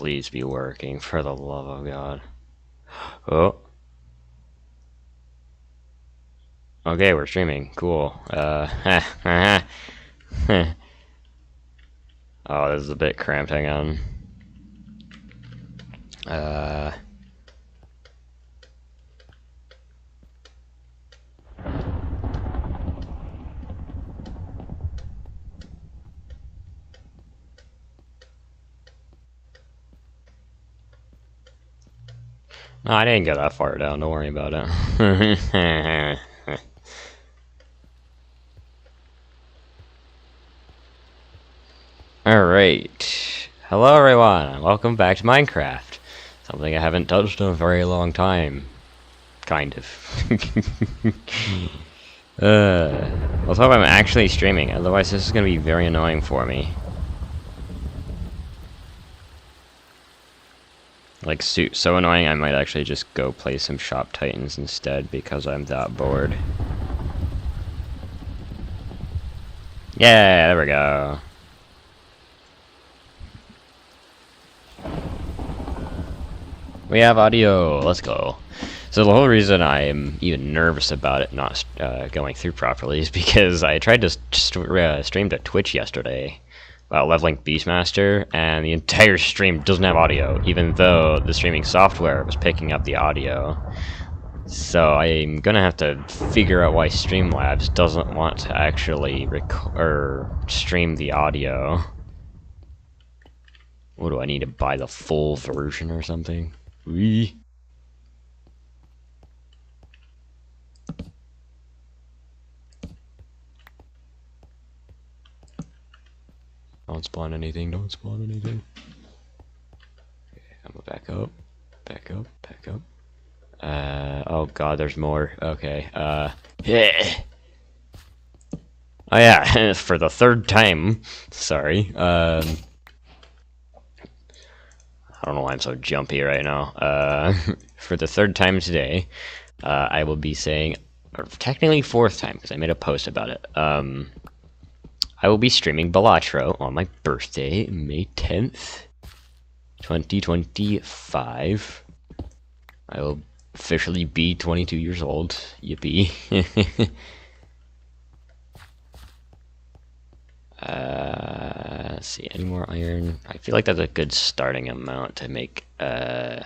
please be working, for the love of God. Oh. Okay, we're streaming. Cool. Oh, this is a bit cramped. Hang on. No, I didn't get that far down. Don't worry about it. Alright. Hello, everyone, and welcome back to Minecraft. Something I haven't touched in a very long time. Kind of. Let's hope I'm actually streaming, otherwise this is going to be very annoying for me. Like, so annoying I might actually just go play some Shop Titans instead because I'm that bored. Yeah, there we go. We have audio. Let's go. So the whole reason I'm even nervous about it not going through properly is because I tried to stream to Twitch yesterday about leveling Beastmaster, and the entire stream doesn't have audio, even though the streaming software was picking up the audio. So I'm gonna have to figure out why Streamlabs doesn't want to actually stream the audio. What do I need to buy, the full version or something? Wee. Don't spawn anything, don't spawn anything. Okay, I'm gonna back up, back up, back up. Oh god, there's more. Okay, yeah. Oh yeah, for the third time. Sorry. I don't know why I'm so jumpy right now. For the third time today, I will be saying, or technically fourth time, because I made a post about it. I will be streaming Balatro on my birthday, May 10th, 2025. I will officially be 22 years old. Yippee. Let's see, any more iron? I feel like that's a good starting amount to make a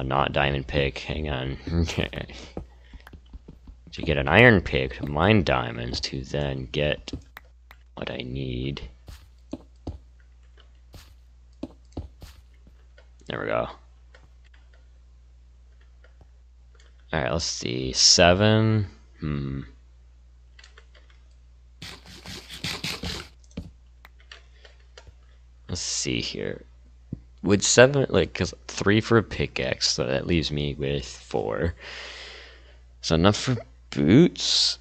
not diamond pick. Hang on. To get an iron pick, to mine diamonds, to then get what I need. There we go. Alright, let's see. 7. Let's see here. Would 7, like, because 3 for a pickaxe, so that leaves me with 4. So enough for boots.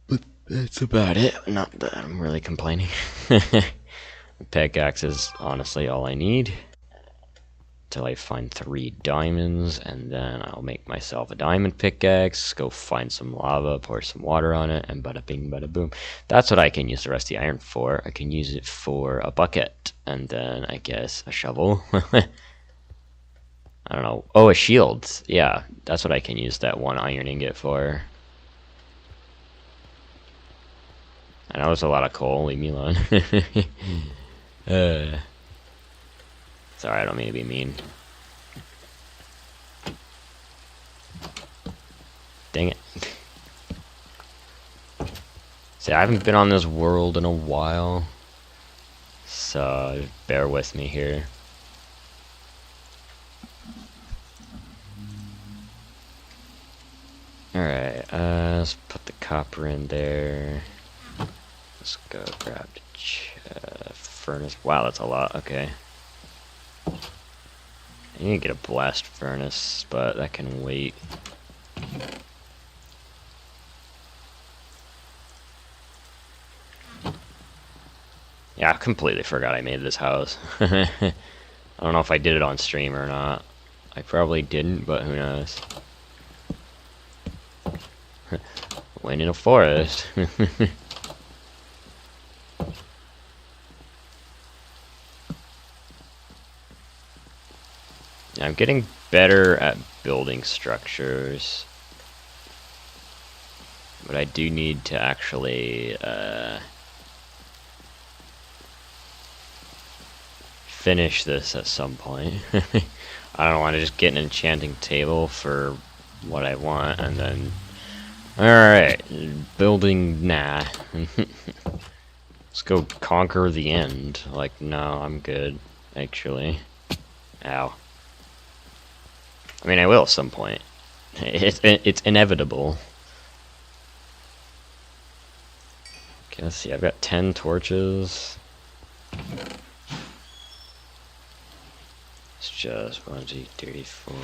But that's about it. Not that I'm really complaining. Pickaxe is honestly all I need. Till I find 3 diamonds, and then I'll make myself a diamond pickaxe, go find some lava, pour some water on it, and bada bing, bada boom. That's what I can use the rusty iron for. I can use it for a bucket, and then I guess a shovel. I don't know. Oh, a shield. Yeah, that's what I can use that 1 iron ingot for. I know it's a lot of coal, leave me alone. Sorry, I don't mean to be mean. Dang it. See, I haven't been on this world in a while, so bear with me here. Alright, let's put the copper in there. Let's go grab the furnace. Wow, that's a lot. Okay. I need to get a blast furnace, but that can wait. Yeah, I completely forgot I made this house. I don't know if I did it on stream or not. I probably didn't, but who knows. Went in a forest. I'm getting better at building structures. But I do need to actually finish this at some point. I don't want to just get an enchanting table for what I want and then... Alright, building, nah. Let's go conquer the end. Like, no, I'm good, actually. Ow. I mean, I will at some point. It's inevitable. Okay, let's see, I've got 10 torches. It's just 1, 2, 3, 4.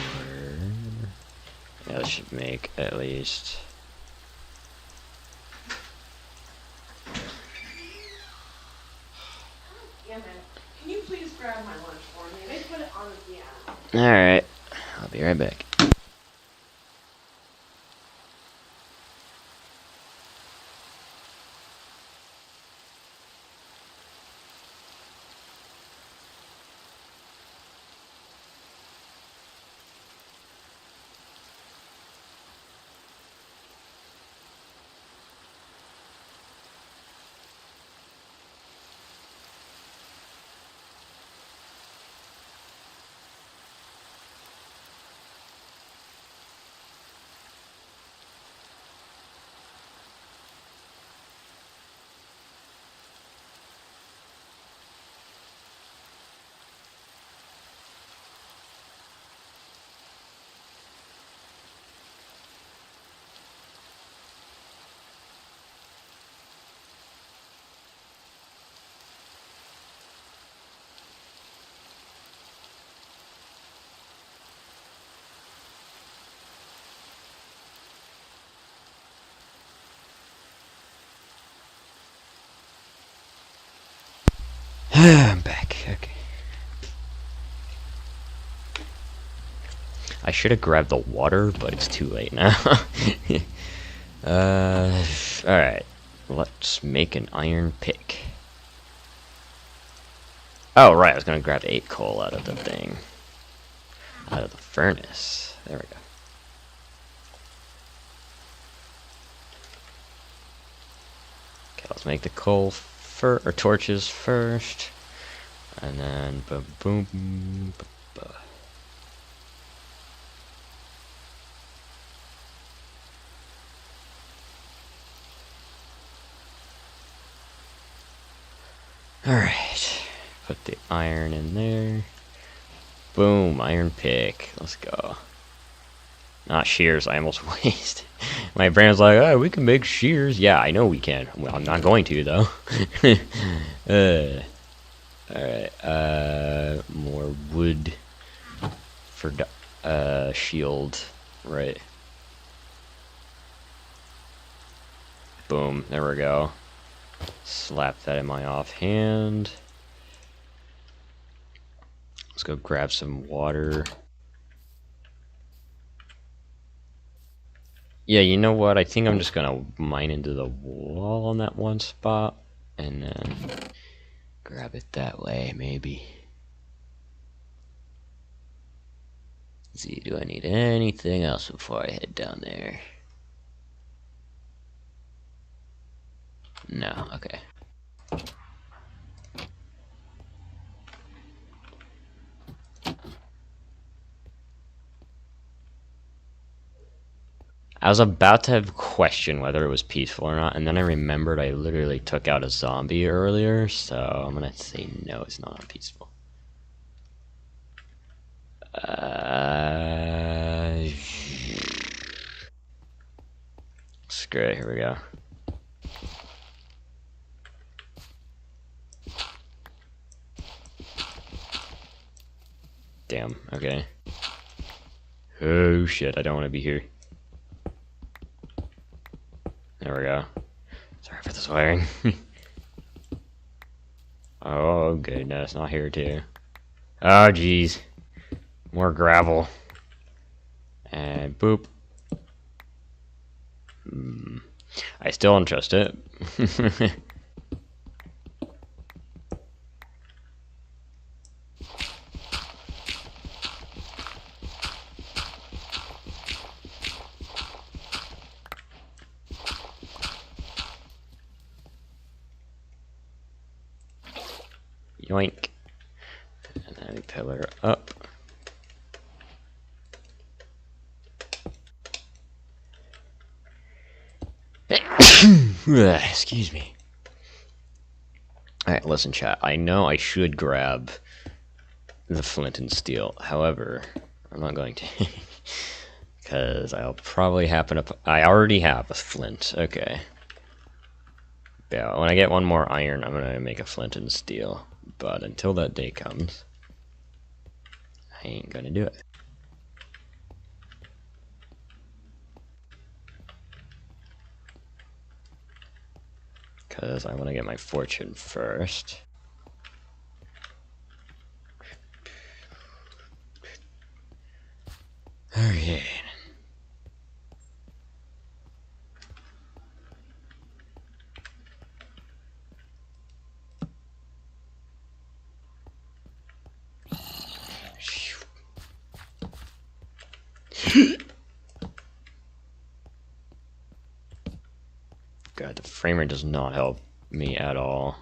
Yeah, that should make at least... Damn it. Can you please grab my lunch for me? They put it on the piano. Alright, I'll be right back. I'm back, okay. I should have grabbed the water, but it's too late now. Alright. Let's make an iron pick. Oh, right, I was gonna grab 8 coal out of the thing. Out of the furnace. There we go. Okay, let's make the coal or torches first. And then boom, boom, boom, boom. Alright, put the iron in there. Boom, iron pick. Let's go. Not shears, I almost wasted. My brain's like, oh, we can make shears. Yeah, I know we can. Well, I'm not going to, though. Alright, more wood for shield. Right. Boom, there we go. Slap that in my offhand. Let's go grab some water. Yeah, you know what? I think I'm just gonna mine into the wall on that one spot and then grab it that way, maybe. Let's see, do I need anything else before I head down there? No, okay. I was about to question whether it was peaceful or not, and then I remembered I literally took out a zombie earlier, so I'm gonna say no, it's not peaceful. Screw it, here we go. Damn, okay. Oh shit, I don't want to be here. There we go. Sorry for the swearing. Oh goodness, not here too. Oh jeez. More gravel. And boop. I still don't trust it. Yoink. And then pillar up. Excuse me. Alright, listen, chat. I know I should grab the flint and steel. However, I'm not going to. Because I'll probably happen up. I already have a flint. Okay. Yeah, when I get one more iron, I'm going to make a flint and steel. But until that day comes, I ain't going to do it. Because I want to get my fortune first. Okay. God, the frame rate does not help me at all.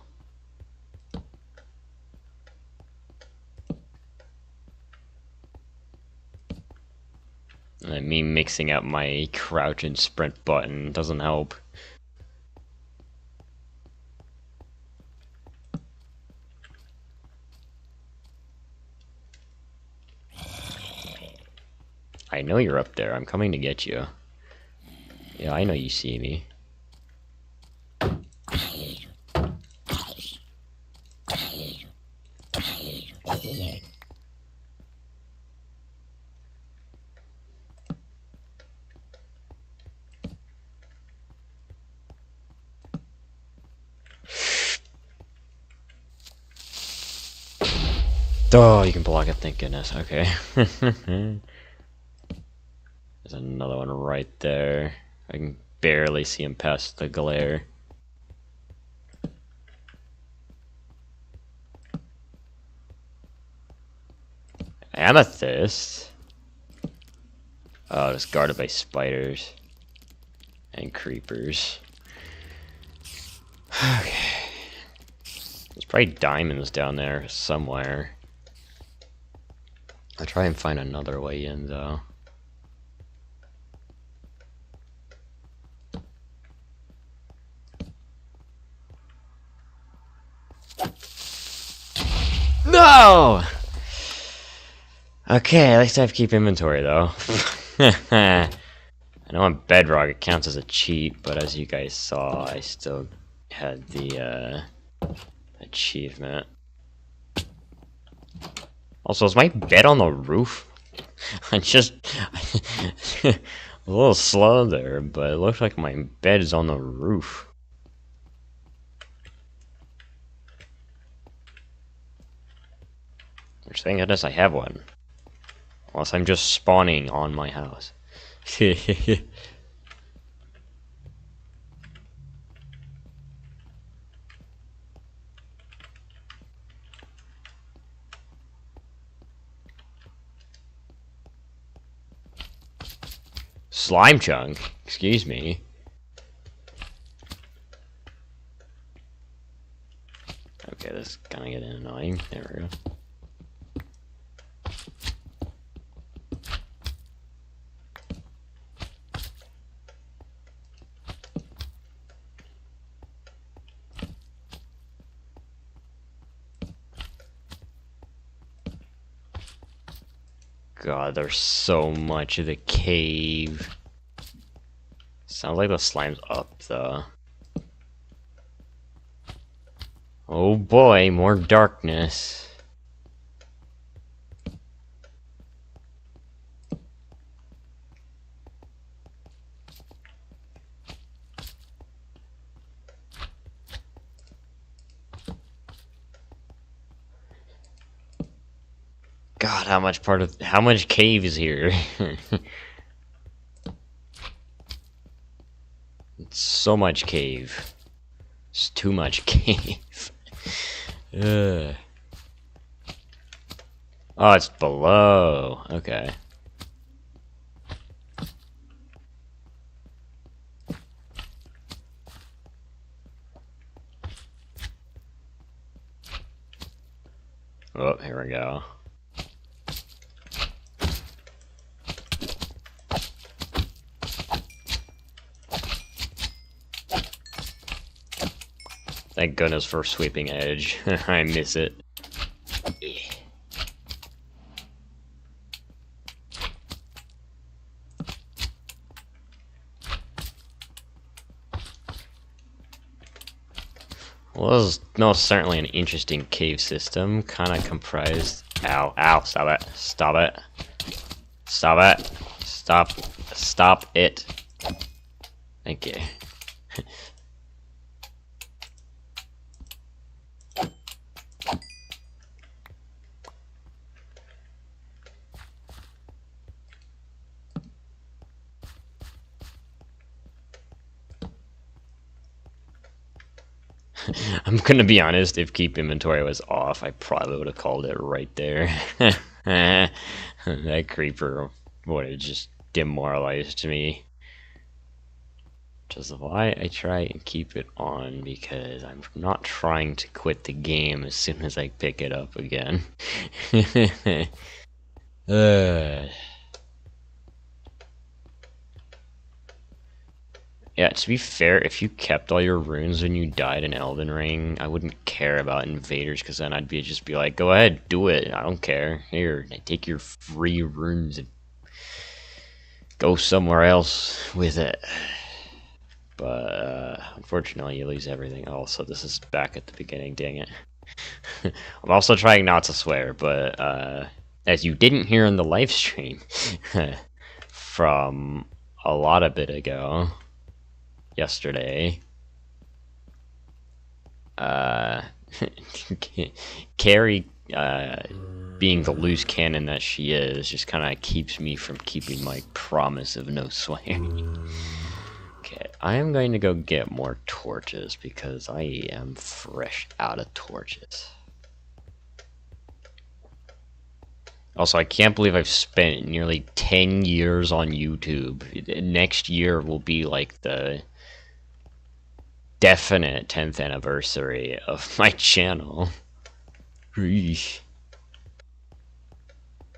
And me mixing up my crouch and sprint button doesn't help. I know you're up there. I'm coming to get you. Yeah, I know you see me. Oh, you can block it, thank goodness. Okay. There's another one right there. I can barely see him past the glare. Amethyst? Oh, it's guarded by spiders. And creepers. Okay. There's probably diamonds down there somewhere. I'll try and find another way in, though. No! Okay, at least I have to keep inventory, though. I know on Bedrock it counts as a cheat, but as you guys saw, I still had the achievement. Also, is my bed on the roof? I just... a little slow there, but it looks like my bed is on the roof. Which, thank goodness I have one. Unless I'm just spawning on my house. Slime chunk? Excuse me. Okay, this is kinda getting annoying. There we go. God, there's so much of the cave. Sounds like the slime's up, though. Oh boy, more darkness. God, how much cave is here? It's so much cave. It's too much cave. Ugh. Oh, it's below. Okay. Oh, here we go. Thank goodness for sweeping edge. I miss it. Well, this is most certainly an interesting cave system, kind of comprised. Ow, ow, stop it, stop it. Stop it. Stop it. Thank you. I'm gonna be honest, if keep inventory was off, I probably would have called it right there. That creeper would have just demoralized me. Which is why I try and keep it on, because I'm not trying to quit the game as soon as I pick it up again. Yeah, to be fair, if you kept all your runes when you died in Elden Ring, I wouldn't care about invaders, because then I'd just be like, go ahead, do it, I don't care. Here, take your free runes and go somewhere else with it. But, unfortunately, you lose everything else, so this is back at the beginning, dang it. I'm also trying not to swear, but, as you didn't hear in the live stream, from a lot of bit ago, yesterday, Carrie, being the loose cannon that she is, just kind of keeps me from keeping my promise of no swearing. Okay, I am going to go get more torches because I am fresh out of torches. Also, I can't believe I've spent nearly 10 years on YouTube. Next year will be like the definite 10th anniversary of my channel. Eesh.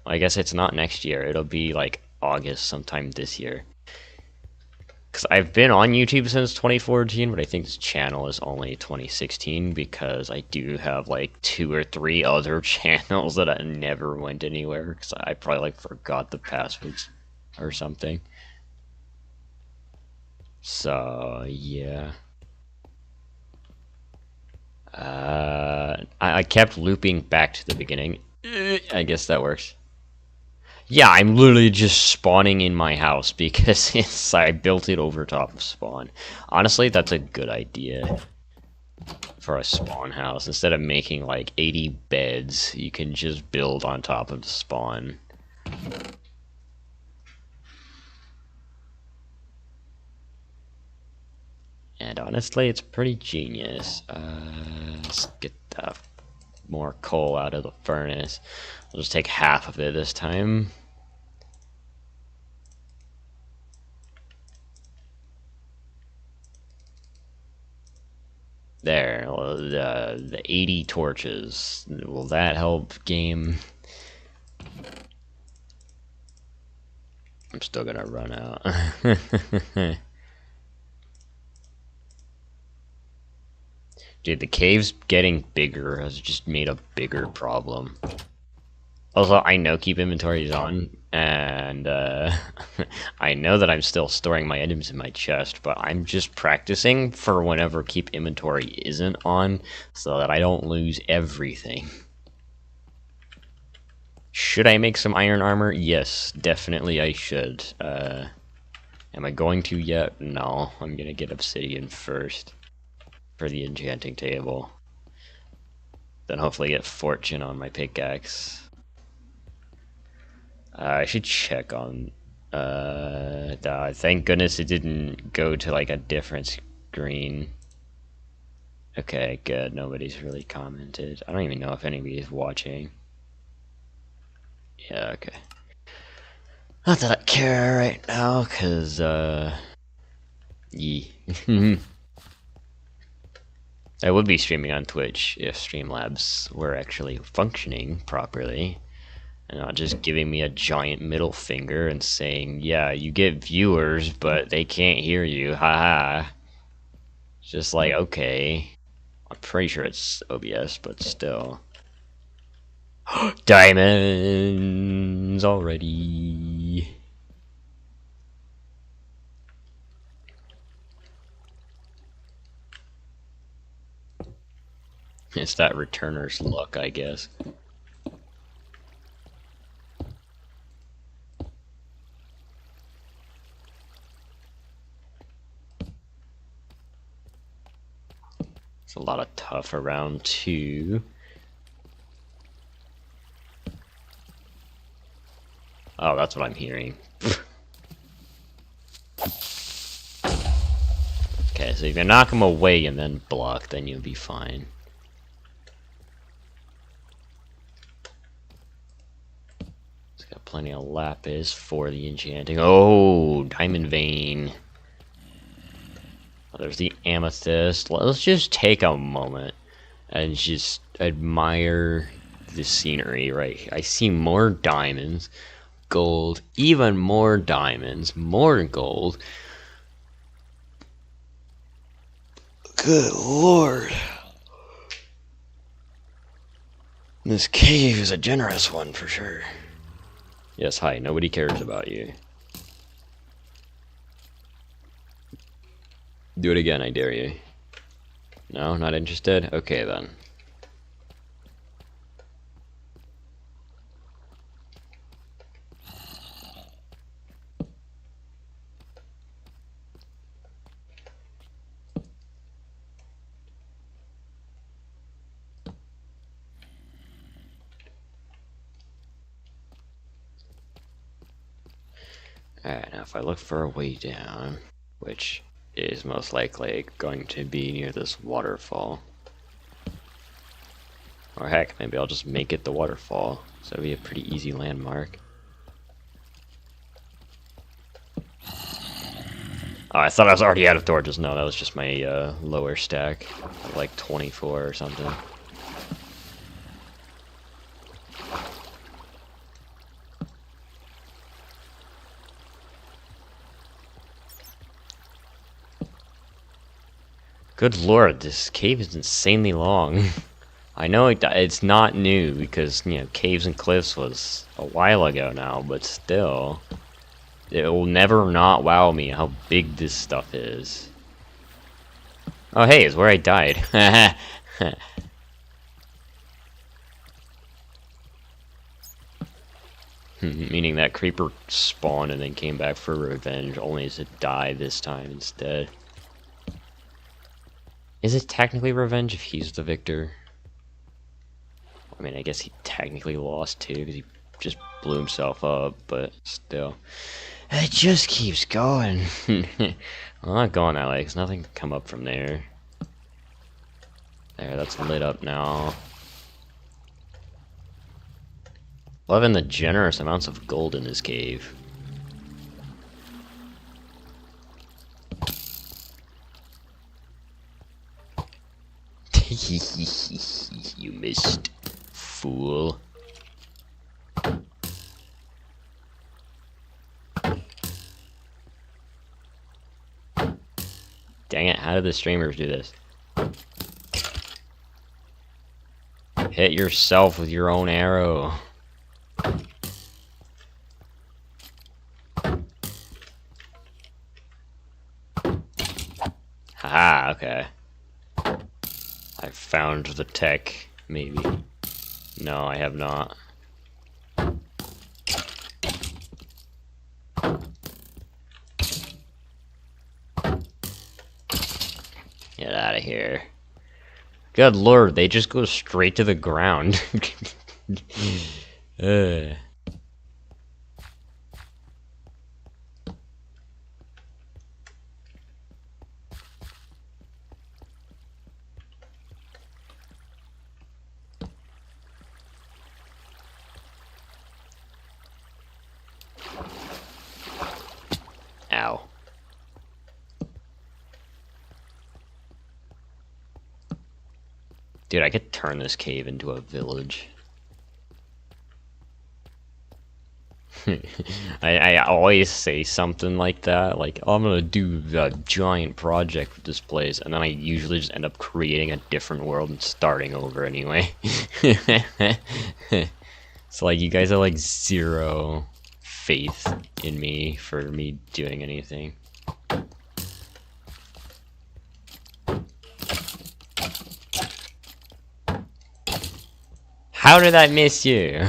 I guess it's not next year, it'll be like August sometime this year. Because I've been on YouTube since 2014, but I think this channel is only 2016 because I do have like 2 or 3 other channels that I never went anywhere because I probably like forgot the passwords or something. So, yeah. I kept looping back to the beginning. I guess that works. Yeah, I'm literally just spawning in my house because I built it over top of spawn. Honestly, that's a good idea for a spawn house. Instead of making like 80 beds, you can just build on top of the spawn. And honestly, it's pretty genius. Let's get more coal out of the furnace. I'll just take half of it this time. There, the 80 torches. Will that help, game? I'm still gonna run out. Dude, the cave's getting bigger has just made a bigger problem. Also, I know keep inventory is on, and I know that I'm still storing my items in my chest, but I'm just practicing for whenever keep inventory isn't on, so that I don't lose everything. Should I make some iron armor? Yes, definitely I should. Am I going to yet? No, I'm gonna get obsidian first for the enchanting table. Then hopefully get fortune on my pickaxe. I should check on... thank goodness it didn't go to like a different screen. Okay, good. Nobody's really commented. I don't even know if anybody's watching. Yeah, okay. Not that I care right now, because, yeah. I would be streaming on Twitch if Streamlabs were actually functioning properly and not just giving me a giant middle finger and saying, yeah, you get viewers, but they can't hear you, haha. It's just like, okay. I'm pretty sure it's OBS, but still. Diamonds already. It's that returner's luck, I guess. It's a lot of tough around too. Oh, that's what I'm hearing. Okay, so if you knock him away and then block, then you'll be fine. It's got plenty of lapis for the enchanting. Oh, diamond vein. Oh, there's the amethyst. Let's just take a moment and just admire the scenery, right? I see more diamonds, gold, even more diamonds, more gold. Good lord. This cave is a generous one for sure. Yes, hi, nobody cares about you. Do it again, I dare you. No, not interested? Okay then. Alright, now if I look for a way down, which is most likely going to be near this waterfall. Or heck, maybe I'll just make it the waterfall, so it'll be a pretty easy landmark. Oh, I thought I was already out of torches. No, that was just my lower stack, like 24 or something. Good lord, this cave is insanely long. I know it's not new because, you know, Caves and Cliffs was a while ago now, but still. It will never not wow me how big this stuff is. Oh hey, it's where I died. Meaning that creeper spawned and then came back for revenge, only to die this time instead. Is it technically revenge if he's the victor? I mean, I guess he technically lost too, because he just blew himself up, but still. It just keeps going. I'm not going that way, because nothing can come up from there. There, that's lit up now. Loving the generous amounts of gold in this cave. You missed, fool. Dang it, how did the streamers do this? Hit yourself with your own arrow. Haha, okay. I found the tech, maybe. No, I have not. Get out of here. Good lord, they just go straight to the ground. Ow. Dude, I could turn this cave into a village. I always say something like that, like, oh, I'm gonna do a giant project with this place, and then I usually just end up creating a different world and starting over anyway. So, like, you guys have, like, zero faith in me for me doing anything. How did I miss you?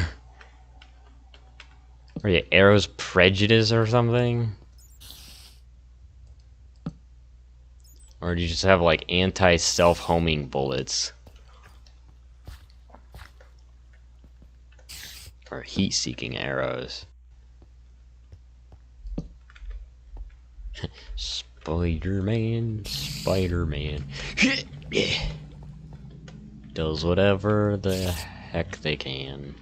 Are you arrows prejudice or something? Or do you just have like anti-self-homing bullets? Or heat-seeking arrows? Spider-Man, Spider-Man. Does whatever the heck they can.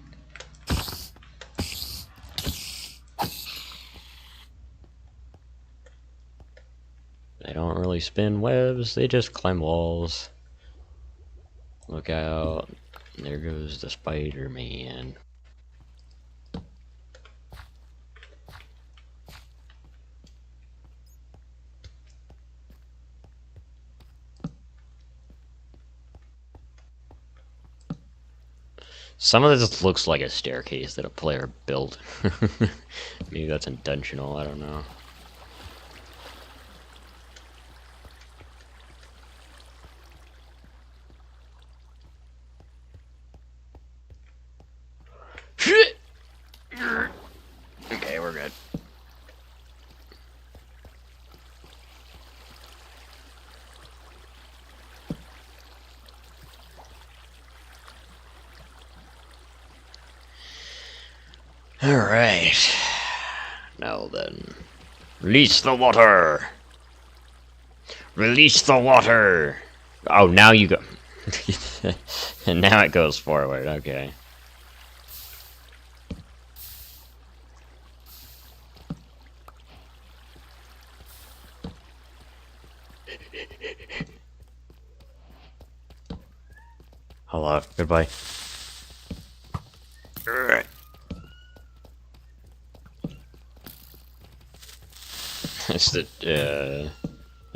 They don't really spin webs, they just climb walls. Look out. There goes the Spider-Man. Some of this looks like a staircase that a player built. Maybe that's intentional, I don't know. Okay, we're good. Alright. Now then. Release the water! Release the water! Oh, now you go. And now it goes forward, okay. Hello, goodbye. It's the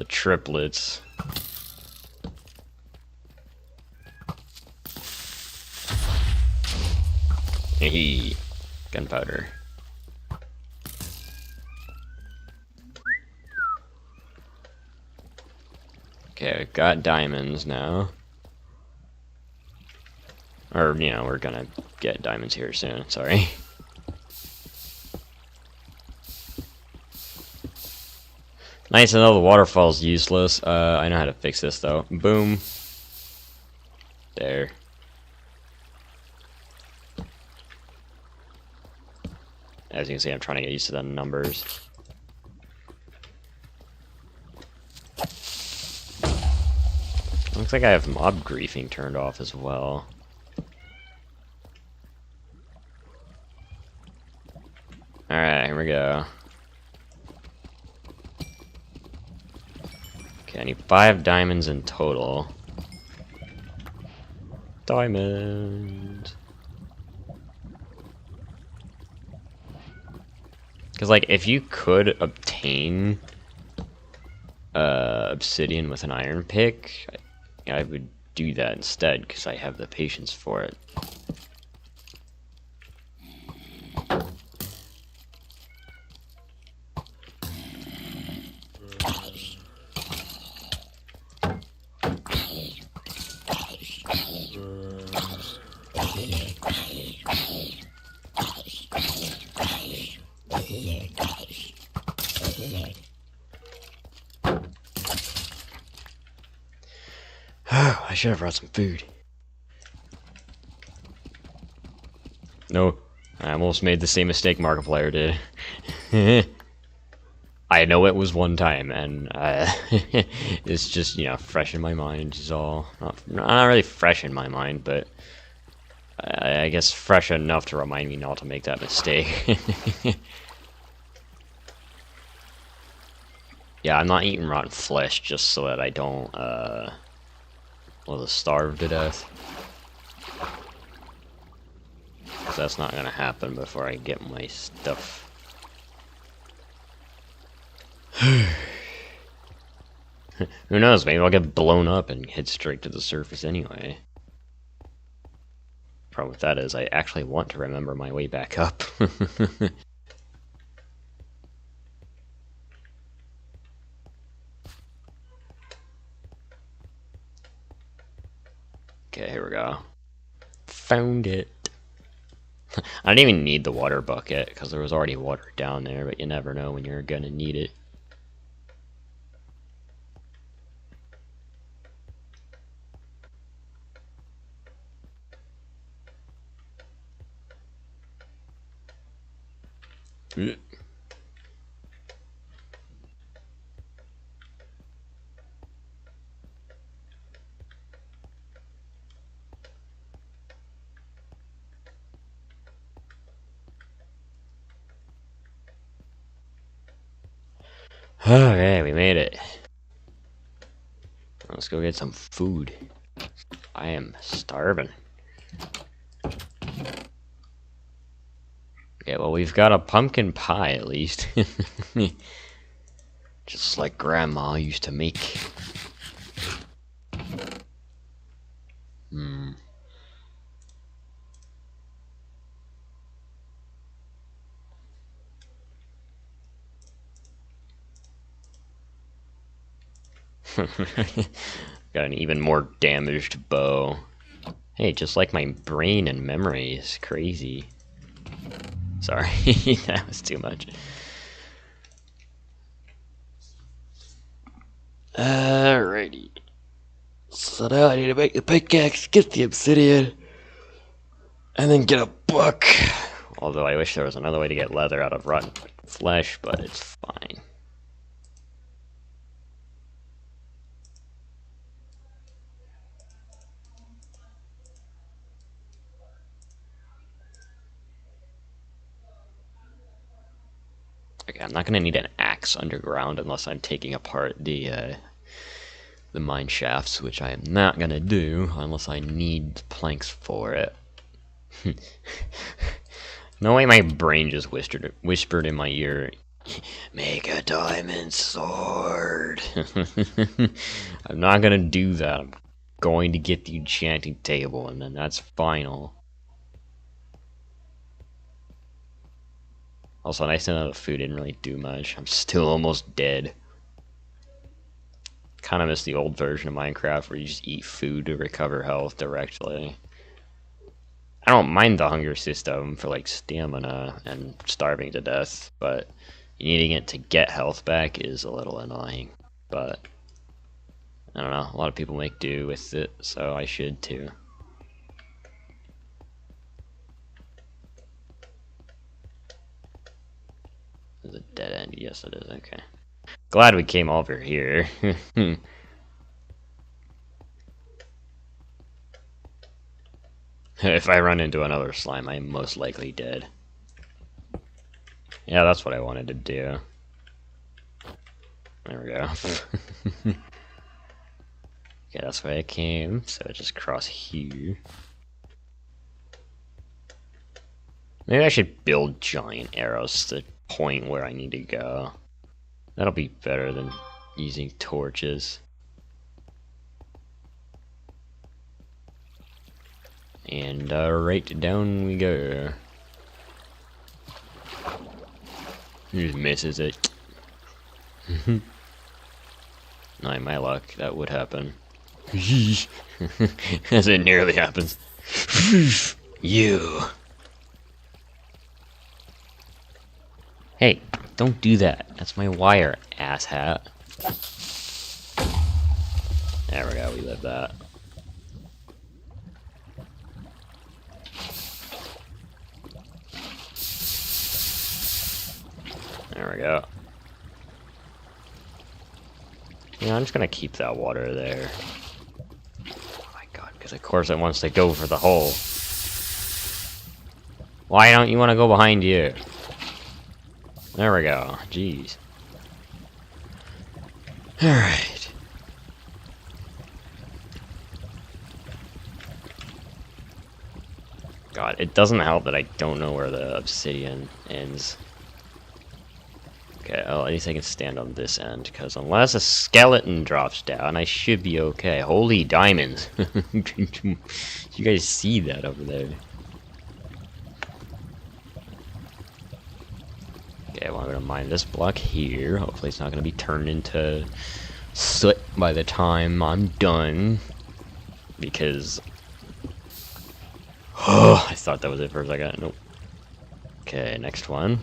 triplets. Hey, gunpowder. Okay, we've got diamonds now. Or, you know, we're gonna get diamonds here soon, sorry. Nice to know the waterfall's useless. I know how to fix this though. Boom. There. As you can see, I'm trying to get used to the numbers. Looks like I have mob griefing turned off as well. Alright, here we go. Okay, I need 5 diamonds in total. Diamond. Because, like, if you could obtain obsidian with an iron pick, I would do that instead, because I have the patience for it. I should have brought some food. No, I almost made the same mistake Markiplier did. I know it was one time, and it's just, you know, fresh in my mind is all. Not really fresh in my mind, but I guess fresh enough to remind me not to make that mistake. Yeah, I'm not eating rotten flesh just so that I don't, Will it starve to death? 'Cause that's not gonna happen before I get my stuff. Who knows, maybe I'll get blown up and hit straight to the surface anyway. Problem with that is I actually want to remember my way back up. Okay, here we go. Found it. I didn't even need the water bucket because there was already water down there, but you never know when you're gonna need it. Okay, we made it. Let's go get some food. I am starving. Okay, well, we've got a pumpkin pie at least. Just like Grandma used to make. Hmm. Got an even more damaged bow. Hey, just like my brain and memory is crazy. Sorry, that was too much. Alrighty. So now I need to make the pickaxe, get the obsidian, and then get a book. Although I wish there was another way to get leather out of rotten flesh, but it's fine. Okay, I'm not gonna need an axe underground unless I'm taking apart the mine shafts, which I am not gonna do unless I need planks for it. No way my brain just whispered in my ear, make a diamond sword. I'm not gonna do that. I'm going to get the enchanting table, and then that's final. Also, nice to know the food didn't really do much. I'm still almost dead. Kind of miss the old version of Minecraft where you just eat food to recover health directly. I don't mind the hunger system for like stamina and starving to death, but needing it to get health back is a little annoying. But I don't know, a lot of people make do with it, so I should too. Is it a dead end? Yes, it is. Okay. Glad we came over here. If I run into another slime, I'm most likely dead. Yeah, that's what I wanted to do. There we go. Okay, that's where I came, so I just cross here. Maybe I should build giant arrows to point where I need to go. That'll be better than using torches. And right down we go. He just misses it. Not my luck, that would happen. As it nearly happens. You. Hey, don't do that. That's my wire, asshat. There we go, we lived that. There we go. Yeah, I'm just gonna keep that water there. Oh my god, because of course it wants to go for the hole. Why don't you want to go behind you? There we go. Jeez. Alright. God, it doesn't help that I don't know where the obsidian ends. Okay, well, at least I can stand on this end, because unless a skeleton drops down, I should be okay. Holy diamonds! You guys see that over there? Okay, well, I'm gonna mine this block here. Hopefully it's not gonna be turned into soot by the time I'm done. Because... Oh, I thought that was it for a second. Nope. Okay, next one.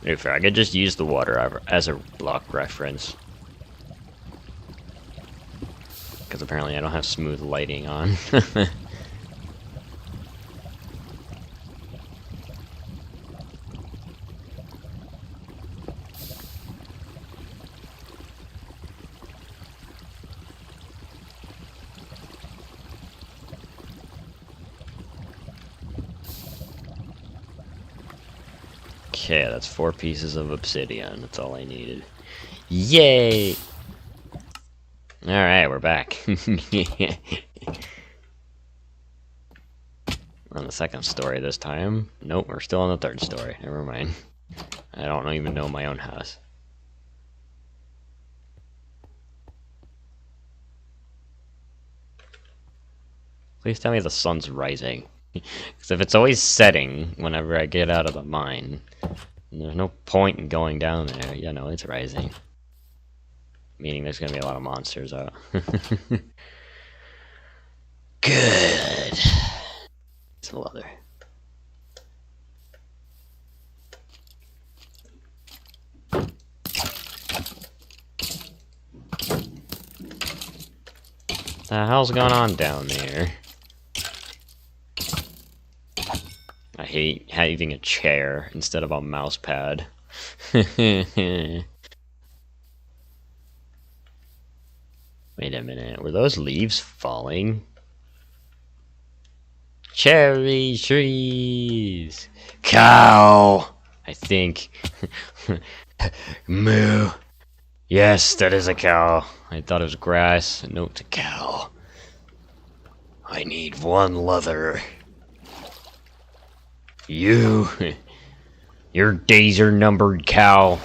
If I could just use the water as a block reference. Because apparently I don't have smooth lighting on. Okay, that's 4 pieces of obsidian. That's all I needed. Yay! Alright, we're back. We're on the second story this time. Nope, we're still on the third story. Never mind. I don't even know my own house. Please tell me the sun's rising. Because if it's always setting whenever I get out of the mine, there's no point in going down there. Yeah, no, it's rising. Meaning there's gonna be a lot of monsters out. Good. Some leather. The hell's going on down there? I hate having a chair instead of a mouse pad. Wait a minute, were those leaves falling? Cherry trees! Cow! I think. Moo! Yes, that is a cow. I thought it was grass. No, it's a cow. I need 1 leather. You... Your days are numbered, cow.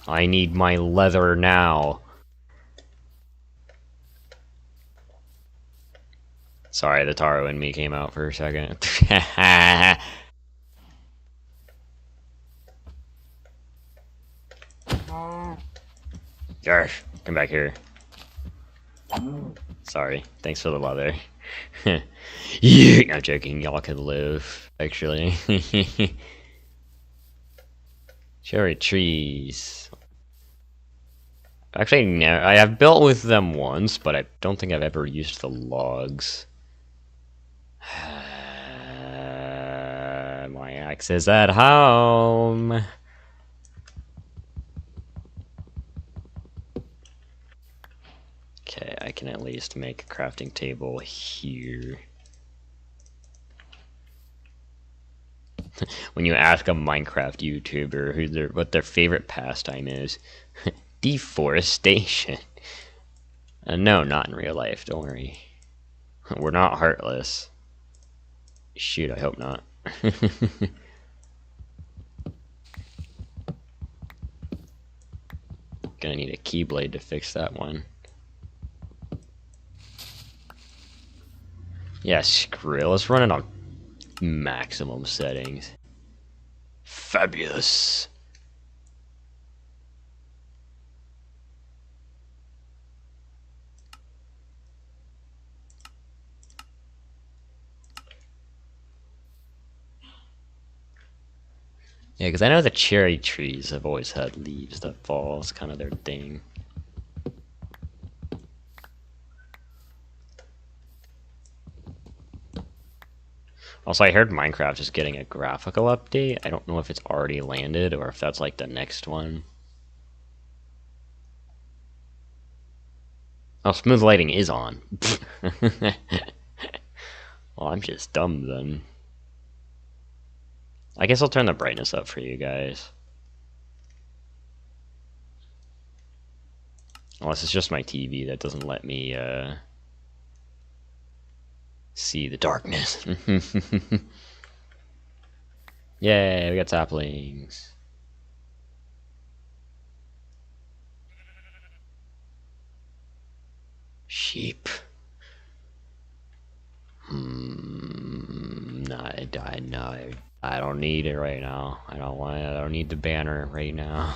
I need my leather now. Sorry, the Taro in me came out for a second. Gosh, come back here. Sorry, thanks for the leather. Yeah, I'm joking, y'all could live, actually. Cherry trees. Actually, no, I have built with them once, but I don't think I've ever used the logs. My axe is at home. Okay, I can at least make a crafting table here. When you ask a Minecraft YouTuber what their favorite pastime is, deforestation. No, not in real life, don't worry. We're not heartless. Shoot, I hope not. Gonna need a keyblade to fix that one. Yeah, screw it. Let's run it on maximum settings. Fabulous. Yeah, because I know the cherry trees have always had leaves that fall. It's kind of their thing. Also, I heard Minecraft is getting a graphical update. I don't know if it's already landed or if that's like the next one. Oh, smooth lighting is on. Well, I'm just dumb then. I guess I'll turn the brightness up for you guys. Unless it's just my TV that doesn't let me See the darkness. Yay, we got saplings. Sheep. No, I don't need it right now. I don't need the banner right now.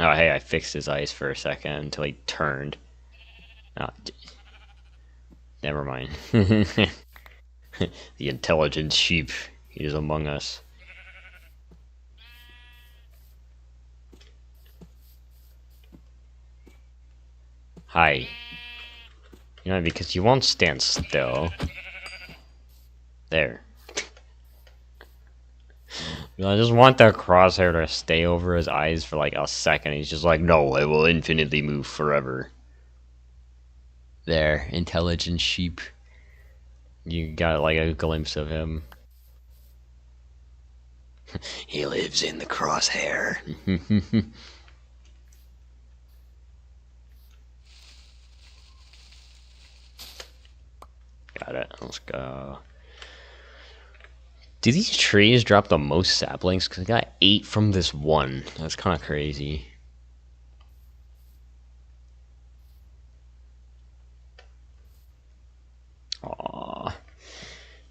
Oh, hey, I fixed his eyes for a second until he turned. Oh, never mind. The intelligent sheep. He is among us. Hi. You know, because you won't stand still. There. I just want that crosshair to stay over his eyes for like a second. He's just like, no, I will infinitely move forever. There, intelligent sheep. You got like a glimpse of him. He lives in the crosshair. Got it. Let's go. Do these trees drop the most saplings? Because I got 8 from this one. That's kind of crazy. Aww.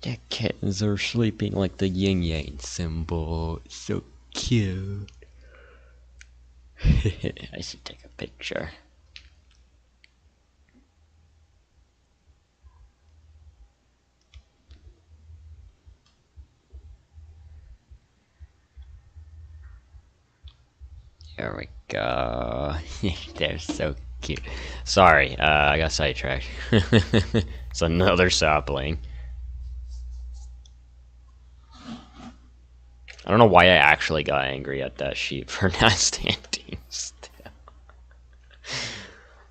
The kittens are sleeping like the yin yang symbol. So cute. I should take a picture. There we go. They're so cute. Sorry, I got sidetracked. It's another sapling. I don't know why I actually got angry at that sheep for not standing still.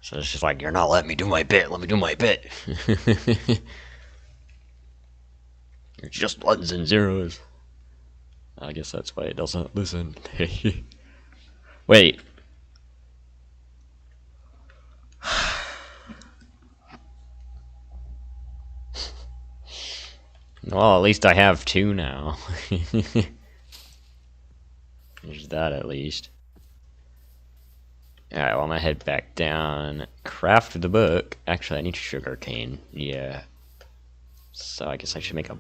So it's just like, you're not letting me do my bit. Let me do my bit. You're just ones and zeros. I guess that's why it doesn't listen. Wait. Well, at least I have 2 now. There's that at least. Alright, well, I'm gonna head back down. Craft the book. Actually, I need sugar cane. Yeah. So I guess I should make a...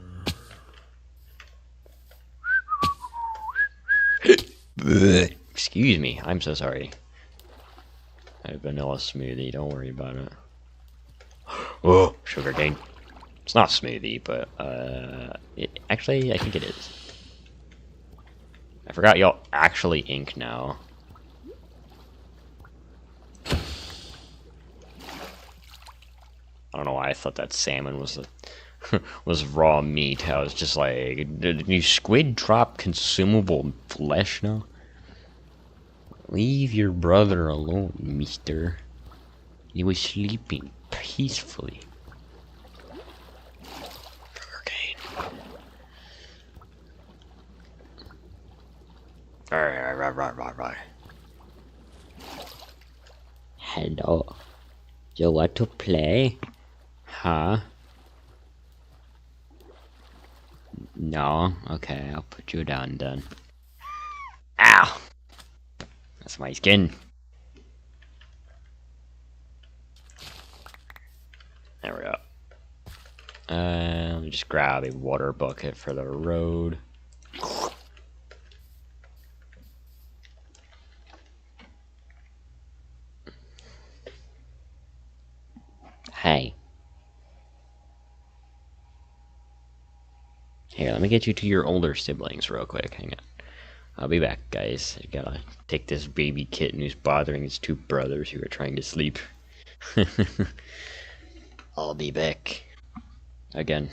Excuse me, I'm so sorry. I have vanilla smoothie, don't worry about it. Oh, sugar cane. It's not smoothie, but actually, I think it is. I forgot y'all actually ink now. I don't know why I thought that salmon was was raw meat. I was just like, did you squid drop consumable flesh now? Leave your brother alone, mister. He was sleeping peacefully. Right. Hello. You want to play? Huh? No? Okay, I'll put you down then. Ow! That's my skin. There we go. Let me just grab a water bucket for the road. Hey. Here, let me get you to your older siblings real quick. Hang on. I'll be back, guys. I gotta take this baby kitten who's bothering his 2 brothers who are trying to sleep. I'll be back. Again.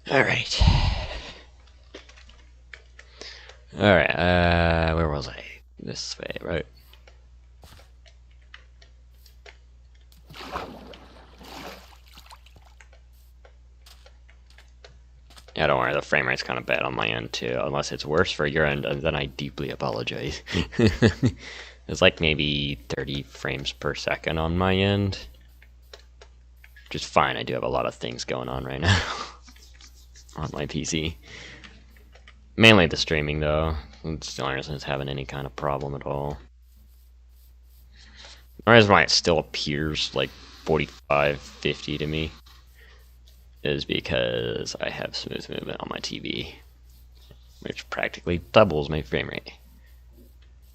Alright. Alright, where was I? This way, right? Yeah, don't worry, the frame rate's kind of bad on my end too, unless it's worse for your end, and then I deeply apologize. It's like maybe 30 frames per second on my end. Which is fine, I do have a lot of things going on right now on my PC. Mainly the streaming though. It's the only reason it's having any kind of problem at all. The reason why it still appears like 45, 50 to me is because I have smooth movement on my TV, which practically doubles my frame rate.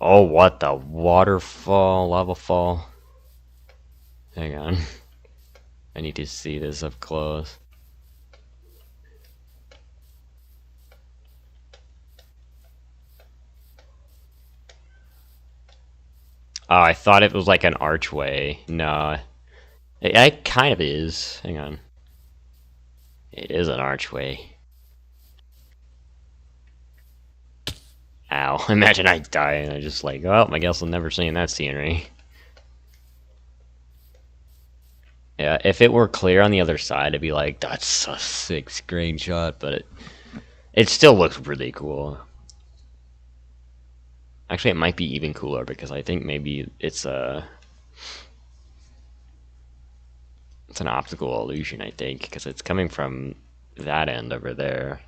Oh, what the waterfall, lava fall. Hang on. I need to see this up close. Oh, I thought it was like an archway. No. It kind of is. Hang on. It is an archway. Ow. Imagine I die and I just like, oh, I guess I'll never see that scenery. Yeah, if it were clear on the other side, it'd be like, that's a sick screenshot, but it still looks really cool. Actually, it might be even cooler because I think maybe it's an optical illusion, I think, because it's coming from that end over there.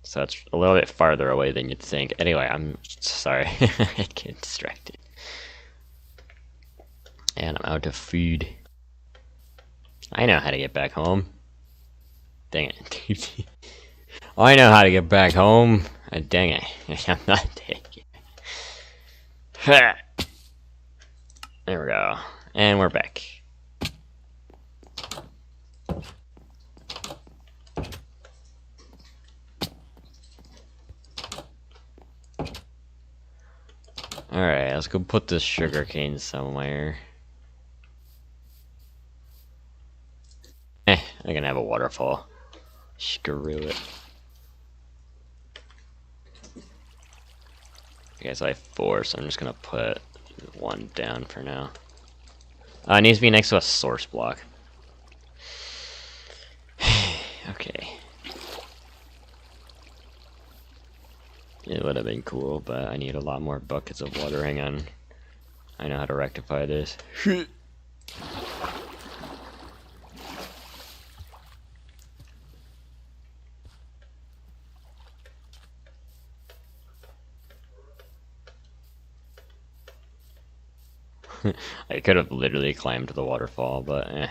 So it's a little bit farther away than you'd think. Anyway, I'm sorry. I get distracted. And I'm out of food. I know how to get back home. Dang it. I know how to get back home. Dang it. I'm not taking it. There we go. And we're back. Alright, let's go put this sugarcane somewhere. I can have a waterfall. Screw it. Okay, so I have 4, so I'm just gonna put 1 down for now. It needs to be next to a source block. Okay. It would have been cool, but I need a lot more buckets of water. Hang on. I know how to rectify this. I could have literally climbed the waterfall, but eh.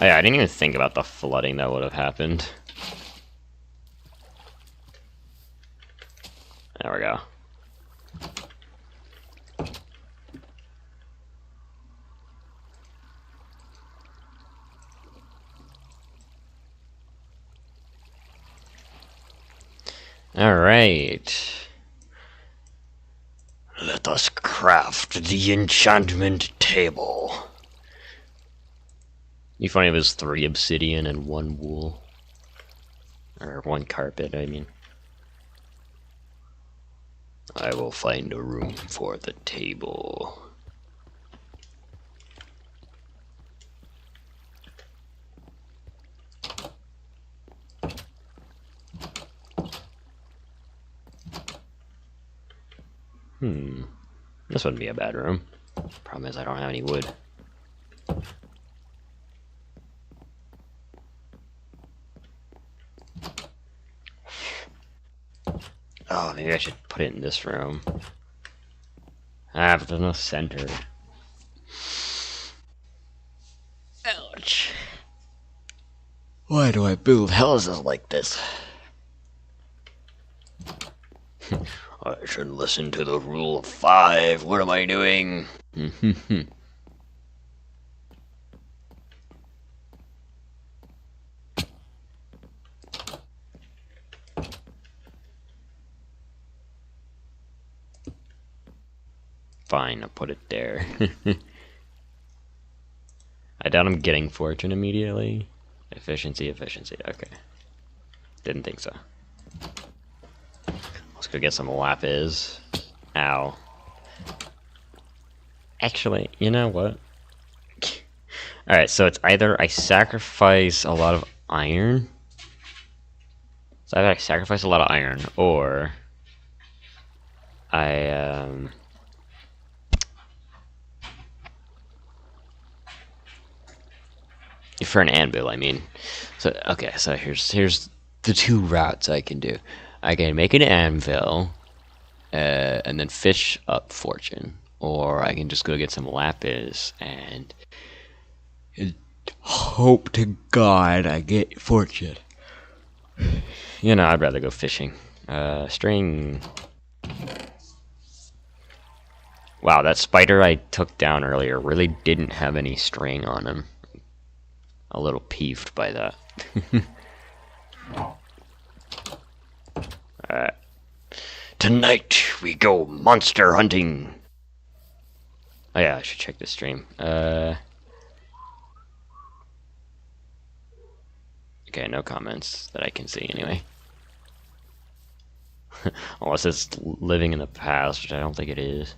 Oh yeah, I didn't even think about the flooding that would have happened. There we go. Alright. Let us craft the enchantment table. You find it was 3 obsidian and 1 wool. Or 1 carpet, I mean. I will find a room for the table. This wouldn't be a bad room. Problem is I don't have any wood. Oh, maybe I should put it in this room. Ah, but there's no center. Ouch. Why do I build houses like this? I should listen to the rule of 5. What am I doing? Fine, I'll put it there. I doubt I'm getting fortune immediately. Efficiency, okay. Didn't think so. Let's go get some lapis. Ow. Actually, you know what? Alright, so it's either I sacrifice a lot of iron. So either I sacrifice a lot of iron, or I, for an anvil, I mean. So, okay, so here's the 2 routes I can do. I can make an anvil, and then fish up fortune. Or I can just go get some lapis and hope to God I get fortune. You know, I'd rather go fishing. String. Wow, that spider I took down earlier really didn't have any string on him. A little peeved by that. Alright. Tonight we go monster hunting. Oh yeah, I should check the stream. Okay, no comments that I can see anyway. Unless it's living in the past, which I don't think it is.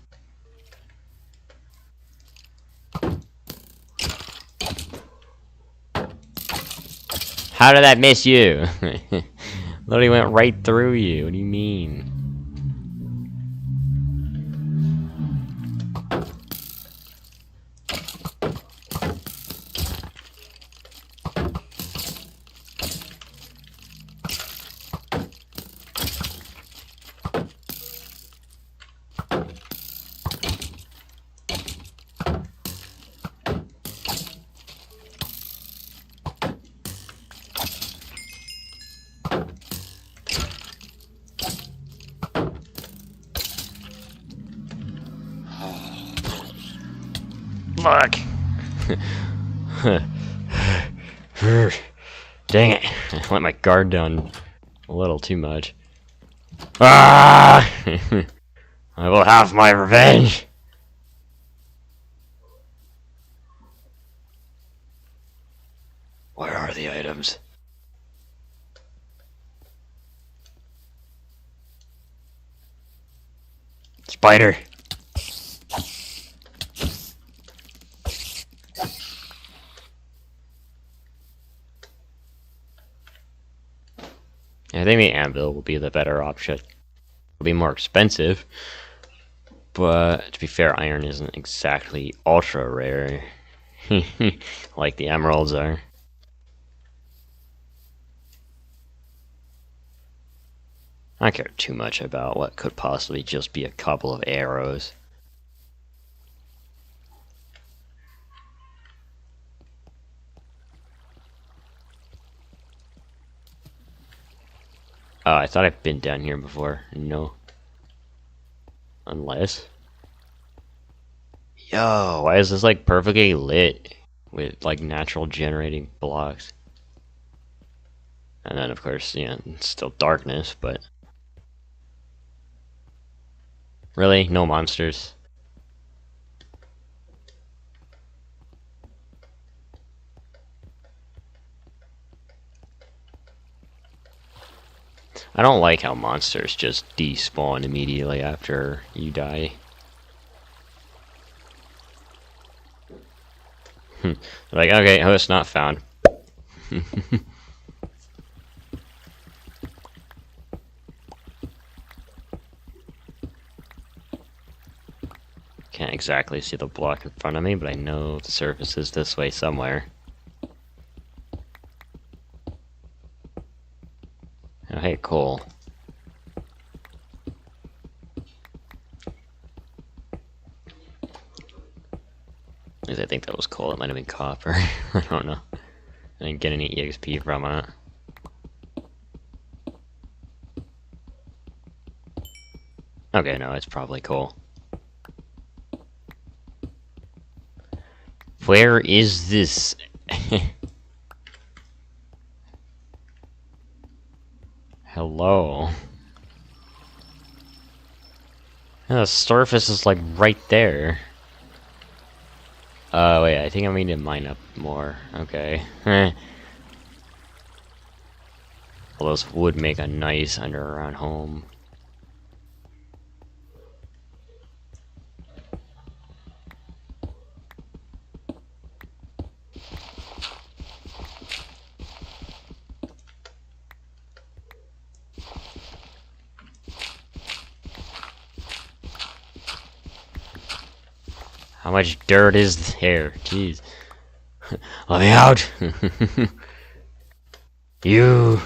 How did that miss you? Literally went right through you. What do you mean? Fuck. Dang it. I let my guard down a little too much. Ah! I will have my revenge. Where are the items? Spider. I think the anvil will be the better option. It'll be more expensive, but to be fair, iron isn't exactly ultra rare like the emeralds are. I don't care too much about what could possibly just be a couple of arrows. Oh, I thought I'd been down here before. No. Unless. Yo, why is this like perfectly lit with like natural generating blocks? And then of course, you know, it's still darkness, but really, no monsters. I don't like how monsters just despawn immediately after you die. Like, okay, host not found. Can't exactly see the block in front of me, but I know the surface is this way somewhere. Oh, hey, cool. At least I think that was coal. It might have been copper. I don't know. I didn't get any EXP from it. Okay, no, it's probably coal. Where is this? Hello. Yeah, the surface is like right there. Wait, I think I need to mine up more. Okay. Well, those would make a nice underground home. How much dirt is there? Jeez. Let me out! You!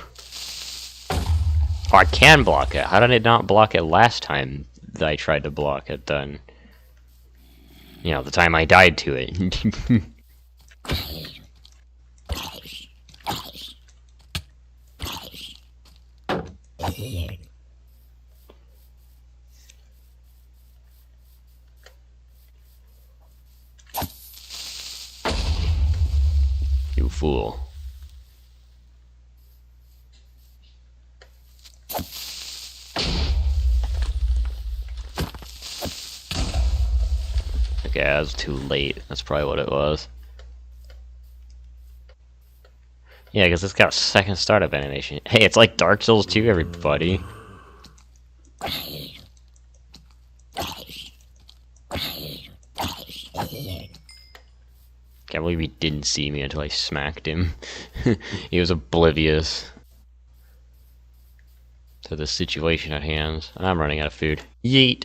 Oh, I can block it. How did it not block it last time that I tried to block it then? You know, the time I died to it. You fool. Okay, I was too late. That's probably what it was. Yeah, because it's got a second startup animation. Hey, it's like Dark Souls 2, everybody. Can't believe he didn't see me until I smacked him. He was oblivious to the situation at hand. I'm running out of food. Yeet!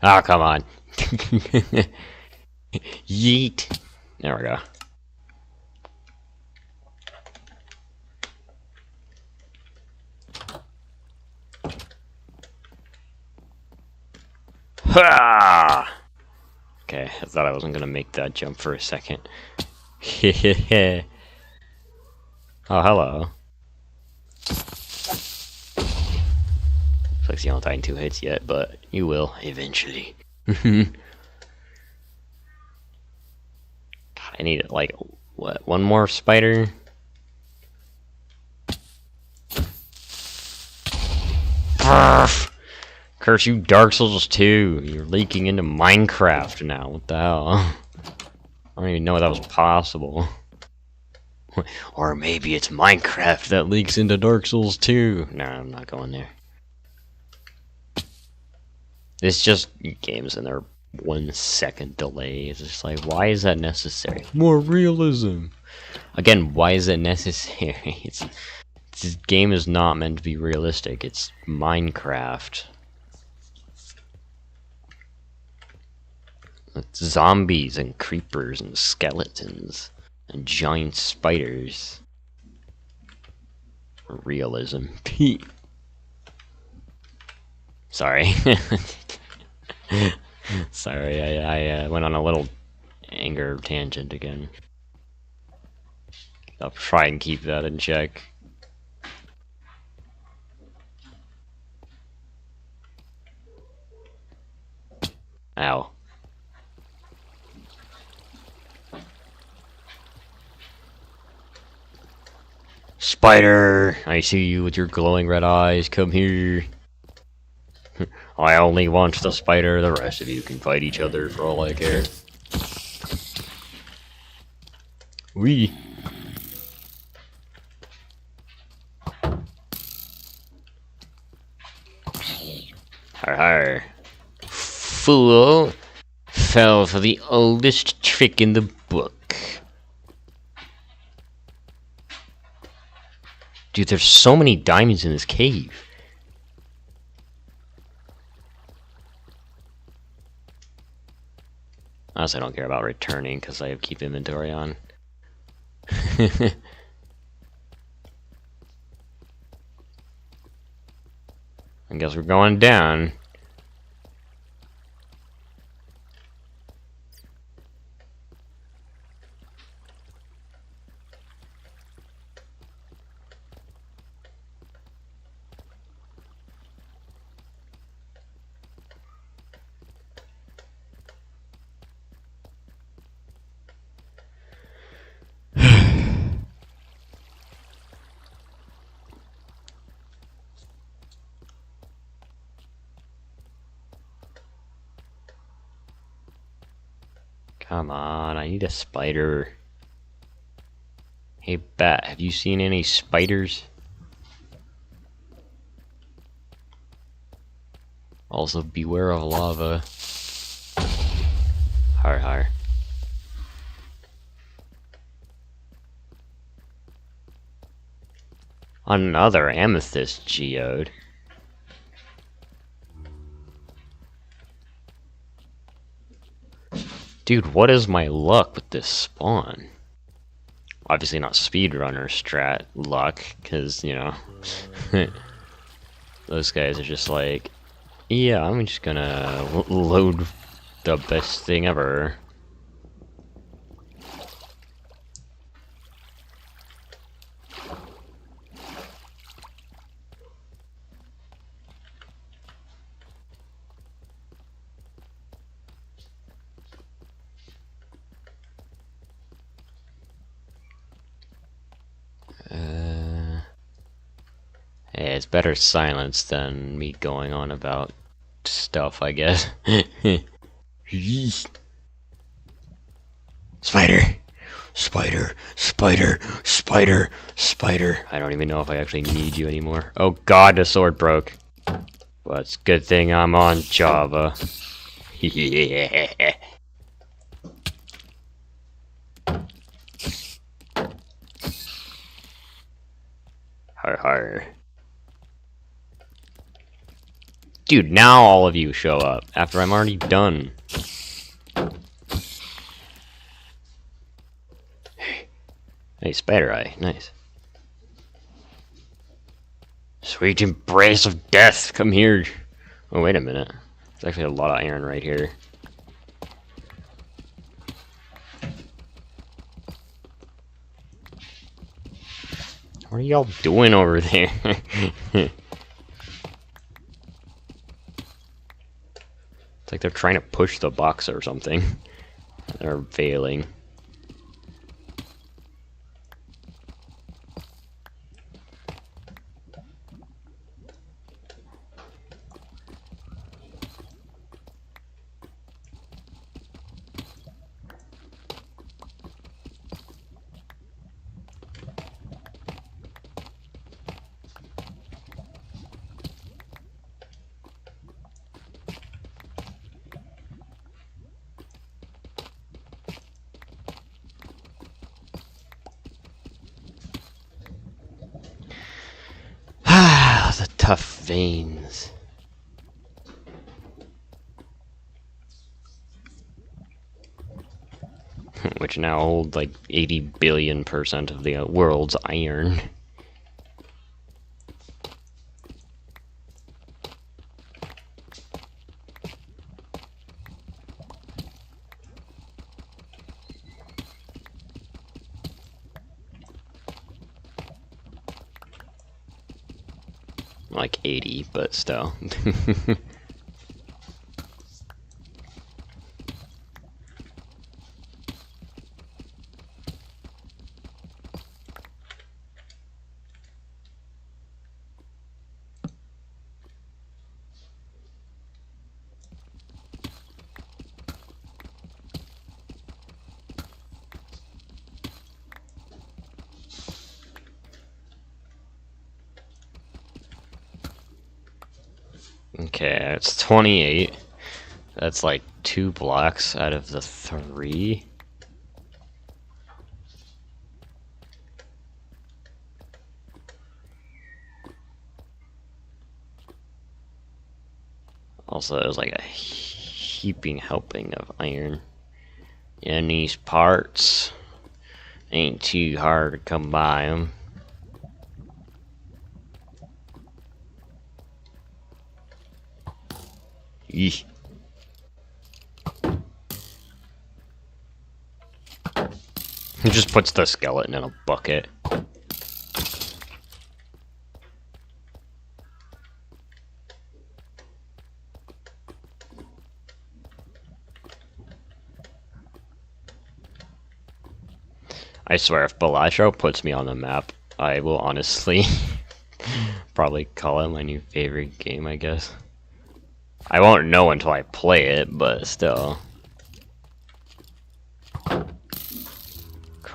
Oh, come on. Yeet! There we go. Ha! Okay, I thought I wasn't gonna make that jump for a second. Oh, hello. Looks like you don't die in 2 hits yet, but you will eventually. God, I need like what? One more spider. Curse you, Dark Souls 2. You're leaking into Minecraft now. What the hell? I don't even know that was possible. Or maybe it's Minecraft that leaks into Dark Souls 2. No, I'm not going there. It's just games and their 1 second delay. It's just like, why is that necessary? More realism. Again, why is it necessary? This game is not meant to be realistic. It's Minecraft. It's zombies and creepers and skeletons and giant spiders. Realism. Sorry. Sorry, I went on a little anger tangent again. I'll try and keep that in check. Ow. Spider! I see you with your glowing red eyes. Come here. I only want the spider. The rest of you can fight each other for all I care. Wee. Har har. Fool. Fell for the oldest trick in the book. Dude, there's so many diamonds in this cave. Honestly, I don't care about returning because I have keep inventory on. I guess we're going down. Come on, I need a spider. Hey, Bat, have you seen any spiders? Also, beware of lava. Har har. Another amethyst geode. Dude, what is my luck with this spawn? Obviously not speedrunner strat luck, because, you know, those guys are just like, yeah, I'm just gonna load the best thing ever. Hey, it's better silence than me going on about stuff, I guess. Spider! Spider! Spider! Spider! Spider! I don't even know if I actually need you anymore. Oh god, the sword broke. Well, it's a good thing I'm on Java. Yeah. Har har. Dude, now all of you show up after I'm already done. Hey, Spider Eye, nice. Sweet embrace of death, come here. Oh, wait a minute. There's actually a lot of iron right here. What are y'all doing over there? It's like they're trying to push the box or something. They're failing. The tough veins. Which now hold like 80 billion% of the world's iron. Like 80, but still. Okay, it's 28. That's like 2 blocks out of the 3. Also, there's like a heaping helping of iron in these parts. Ain't too hard to come by them. Eesh. He just puts the skeleton in a bucket. I swear, if Belasho puts me on the map, I will honestly probably call it my new favorite game, I guess. I won't know until I play it, but still.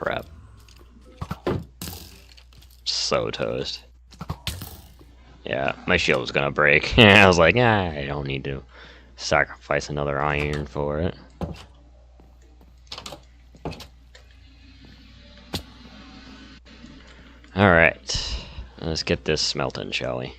crap. So toast. Yeah, my shield was gonna break. I was like, I don't need to sacrifice another iron for it. Alright, let's get this smelting, shall we?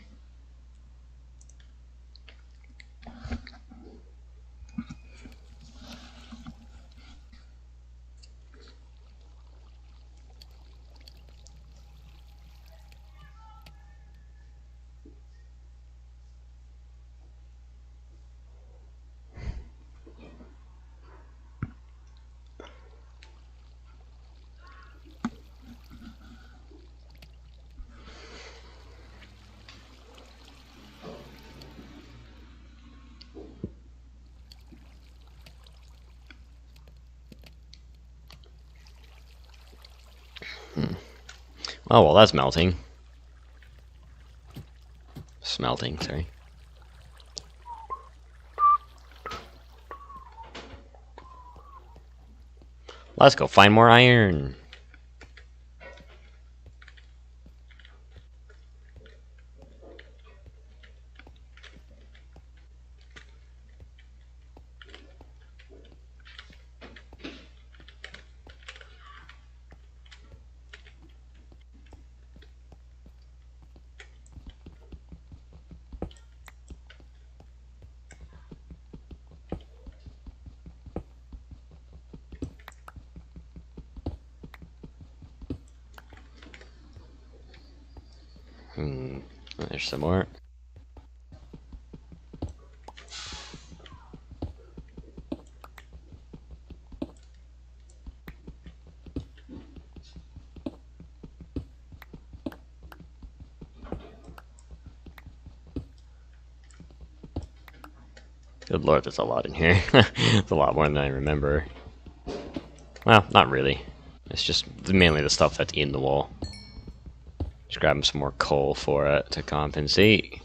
Oh, well, that's melting. Smelting, sorry. Let's go find more iron. There's some more. Good lord, there's a lot in here. It's a lot more than I remember. Well, not really. It's just mainly the stuff that's in the wall. Just grabbing some more coal for it to compensate.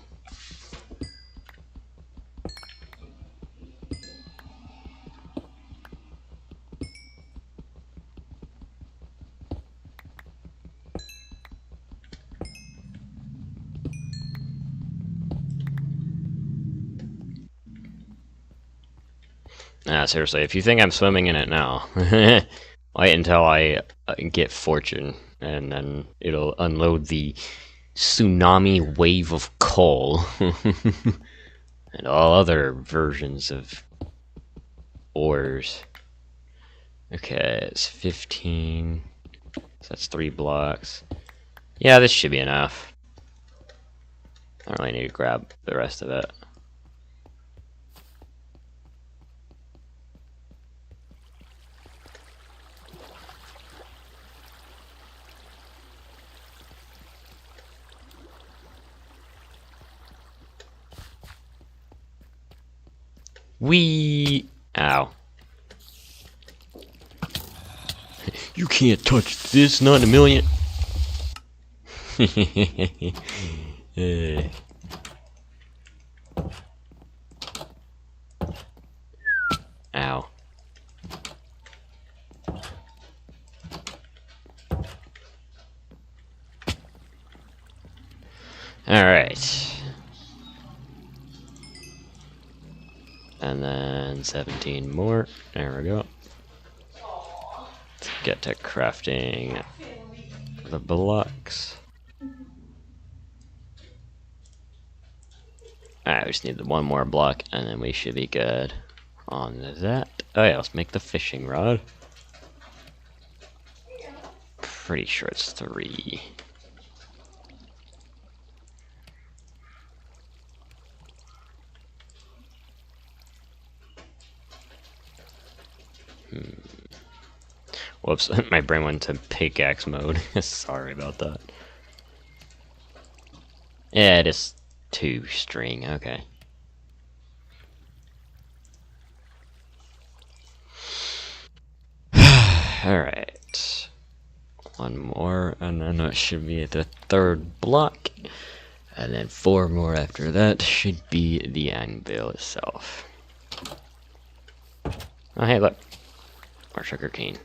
Nah, seriously, if you think I'm swimming in it now, wait until I get fortune, and then it'll unload the tsunami wave of coal. And all other versions of ores. Okay, it's 15. So that's 3 blocks. Yeah, this should be enough. I don't really need to grab the rest of it. Ow. You can't touch this, not in a million. Ow. Alright. And then 17 more. There we go. Let's get to crafting the blocks. Alright, we just need one more block and then we should be good on that. Oh yeah, let's make the fishing rod. Pretty sure it's 3. Whoops, my brain went to pickaxe mode. Sorry about that. Yeah, it is 2 string, okay. Alright. One more, and then that should be the 3rd block. And then 4 more after that should be the anvil itself. Oh, hey, look. More sugar cane.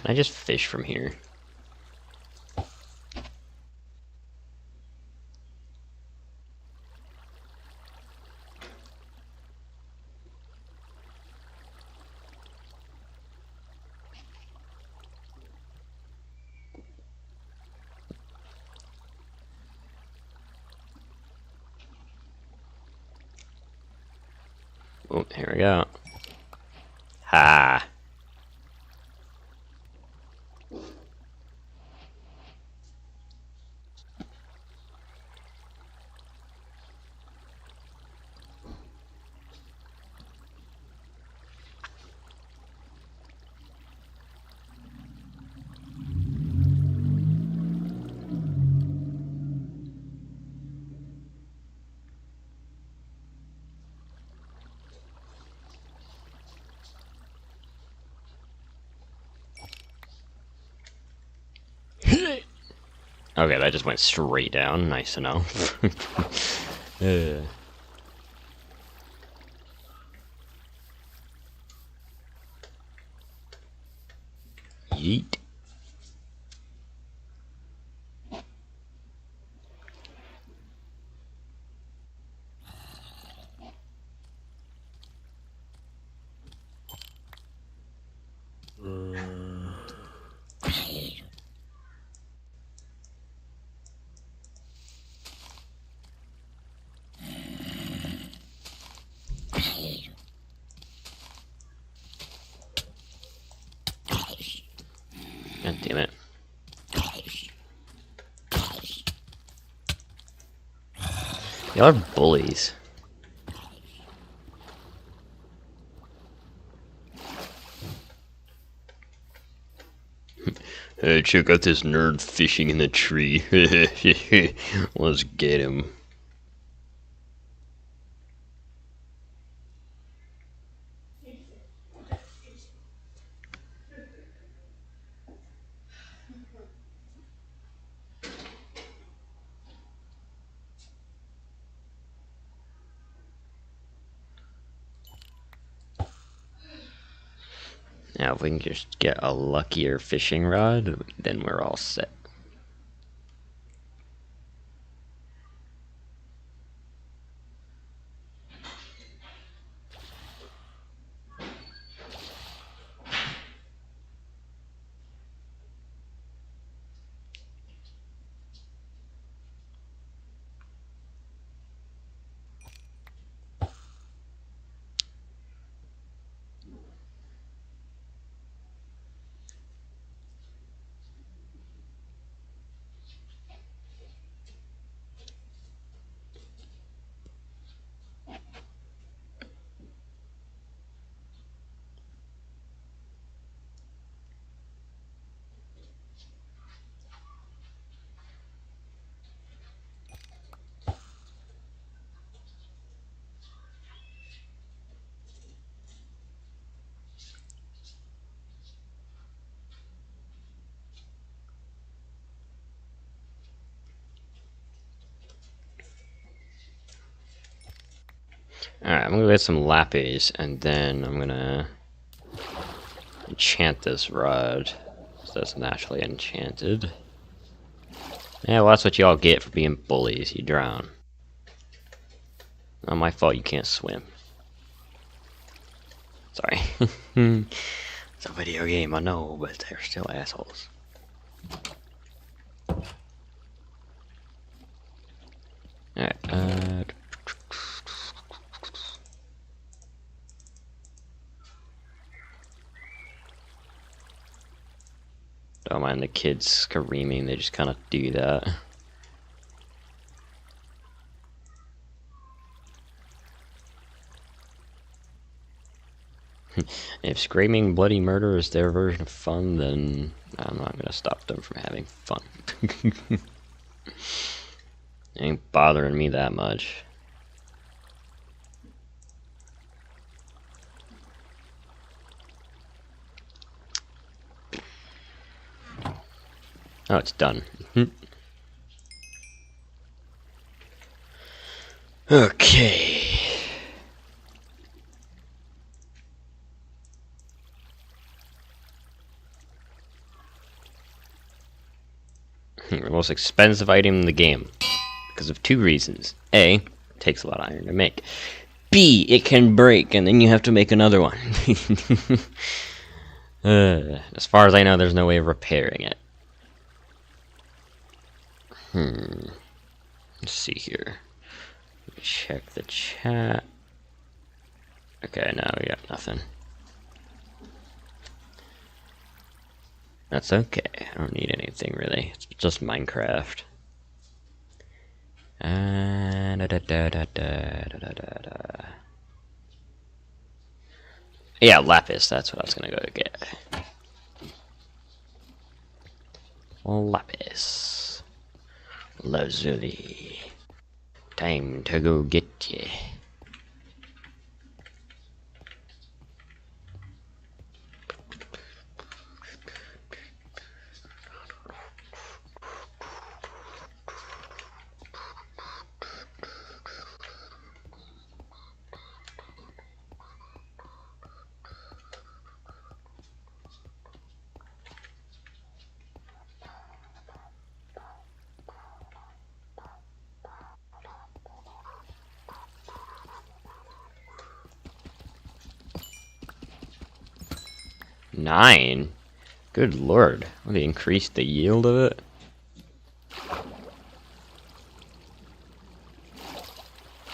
Can I just fish from here? Oh, here we go. Ha! Okay, that just went straight down. Nice to know. Yeet. God damn it. Y'all are bullies. Hey, check out this nerd fishing in the tree. Let's get him. Now, if we can just get a luckier fishing rod, then we're all set. Alright, I'm gonna get some lapis, and then I'm gonna enchant this rod. So that's naturally enchanted. Yeah, well, that's what y'all get for being bullies. You drown. Not my fault you can't swim. Sorry. It's a video game, I know, but they're still assholes. Alright, don't mind the kids screaming, they just kind of do that. If screaming bloody murder is their version of fun, then I'm not gonna stop them from having fun. Ain't bothering me that much. Oh, it's done. Okay. The most expensive item in the game. Because of two reasons. A, it takes a lot of iron to make. B, it can break, and then you have to make another one. As far as I know, there's no way of repairing it. Let's see here. Check the chat. Okay, now we got nothing. That's okay. I don't need anything really. It's just Minecraft. Yeah, lapis. That's what I was gonna go get. Lapis. Lazuli. Time to go get you. Nine? Good lord. Will they increase the yield of it?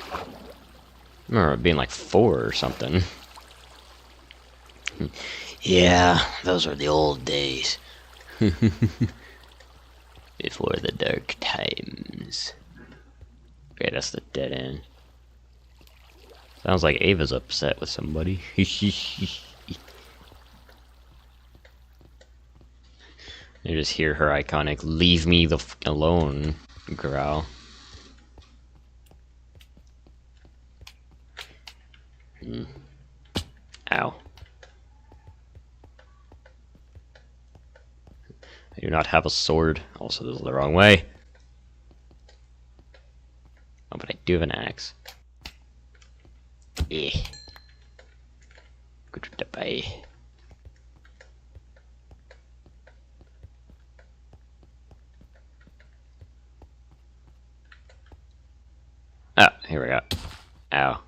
I remember it being like 4 or something. Yeah, those were the old days. Before the dark times. Okay, that's the dead end. Sounds like Ava's upset with somebody. You just hear her iconic "Leave me the f alone" growl. Ow. I do not have a sword. Also, this is the wrong way. Oh, but I do have an axe. Eh. Goodbye. Ah, here we go. Ow.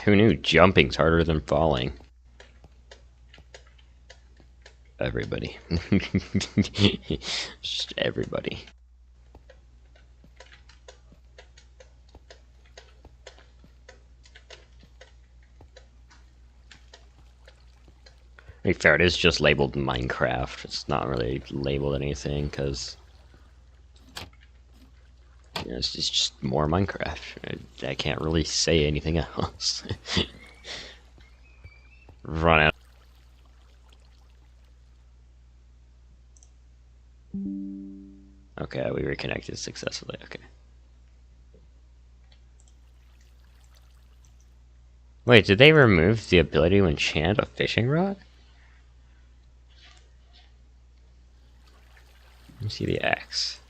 Who knew jumping's harder than falling? Everybody. Just everybody. To be fair, it is just labeled Minecraft. It's not really labeled anything, because it's just more Minecraft. I can't really say anything else. Run out. Okay, we reconnected successfully. Okay. Wait, did they remove the ability to enchant a fishing rod? Let me see the axe.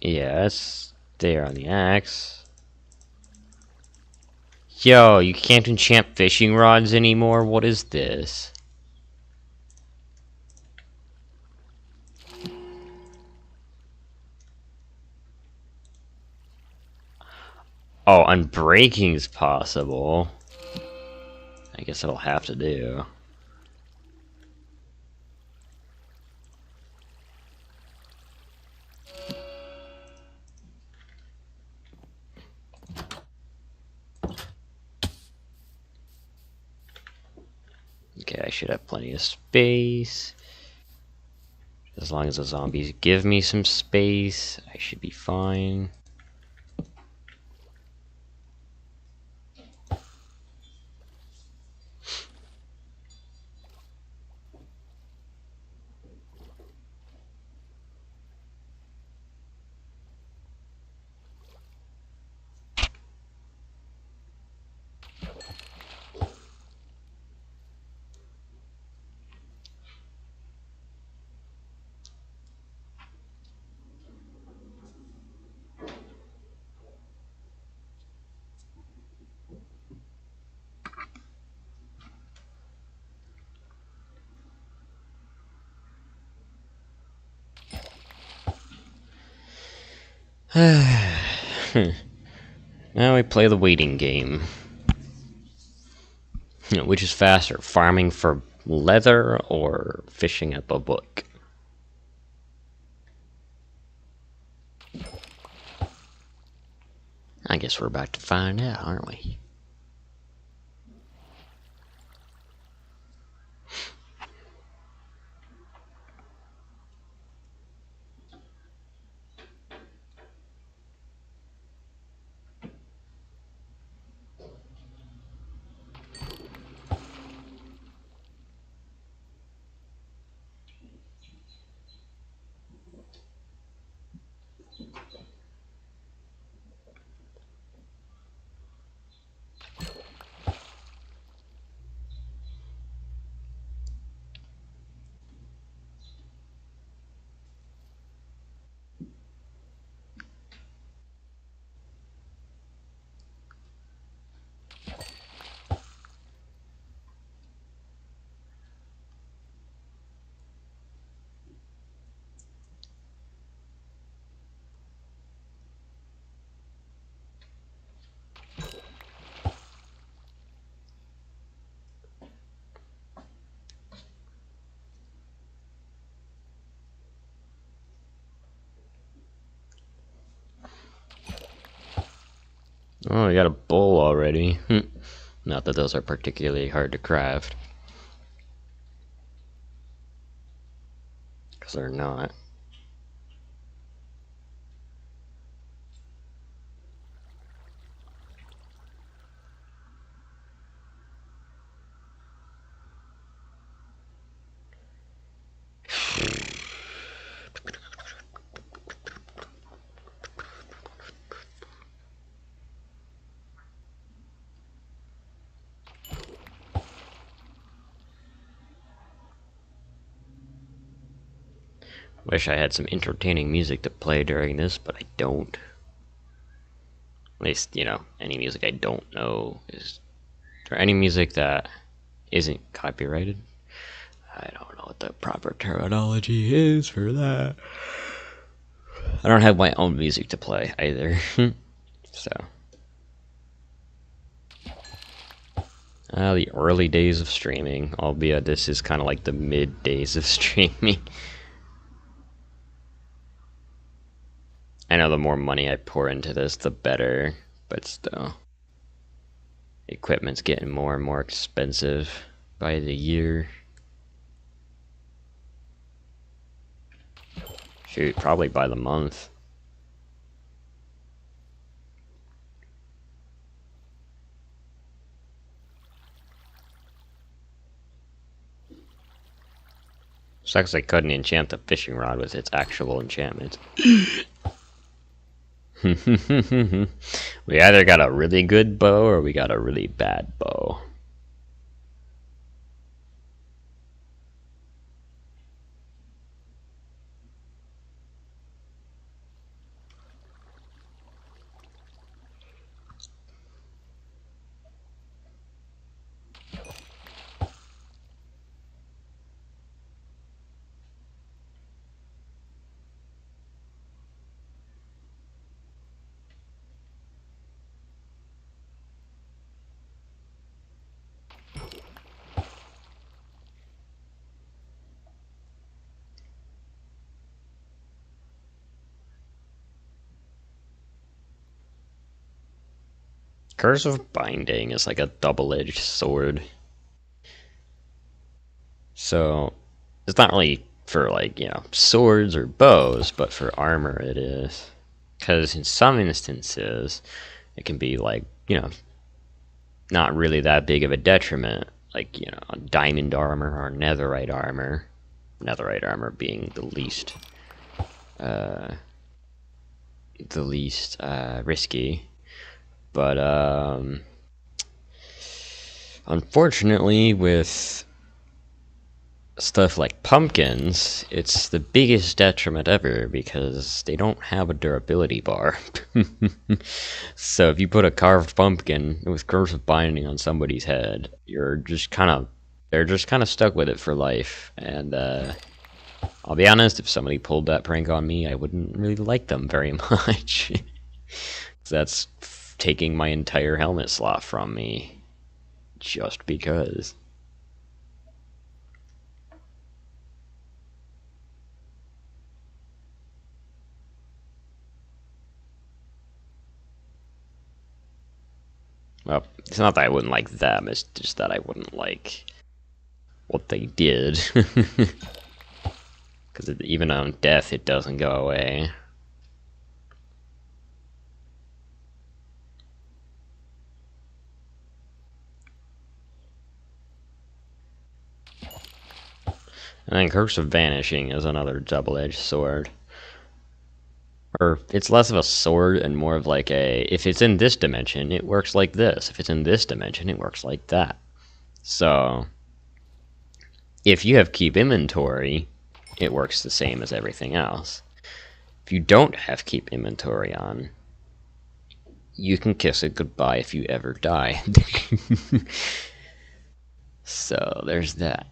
Yeah, it's there on the axe. Yo, you can't enchant fishing rods anymore? What is this? Oh, unbreaking is possible. I guess it'll have to do. Okay, I should have plenty of space. As long as the zombies give me some space, I should be fine. Now we play the waiting game. Which is faster, farming for leather or fishing up a book? I guess we're about to find out, aren't we? Oh, we got a bowl already. Not that those are particularly hard to craft. Because they're not. Wish I had some entertaining music to play during this, but I don't. At least, you know, any music I don't know is... Or any music that isn't copyrighted. I don't know what the proper terminology is for that. I don't have my own music to play either. So. The early days of streaming, albeit this is kind of like the mid days of streaming. I know the more money I pour into this, the better, but still. Equipment's getting more and more expensive by the year. Shoot, probably by the month. Sucks I couldn't enchant the fishing rod with its actual enchantment. We either got a really good bow or we got a really bad bow. Curse of Binding is like a double-edged sword. So, it's not really for, like, you know, swords or bows, but for armor it is. Because in some instances, it can be, like, you know, not really that big of a detriment. Like, you know, diamond armor or netherite armor. Netherite armor being the least risky. But, unfortunately, with stuff like pumpkins, it's the biggest detriment ever because they don't have a durability bar. So if you put a carved pumpkin with Curse of Binding on somebody's head, they're just kind of stuck with it for life. And, I'll be honest, if somebody pulled that prank on me, I wouldn't really like them very much. That's taking my entire helmet slot from me. Just because. Well, it's not that I wouldn't like them, it's just that I wouldn't like what they did. Because even on death, it doesn't go away. And then Curse of Vanishing is another double-edged sword. Or, it's less of a sword and more of like a, if it's in this dimension, it works like this. If it's in this dimension, it works like that. So, if you have keep inventory, it works the same as everything else. If you don't have keep inventory on, you can kiss it goodbye if you ever die. So, there's that.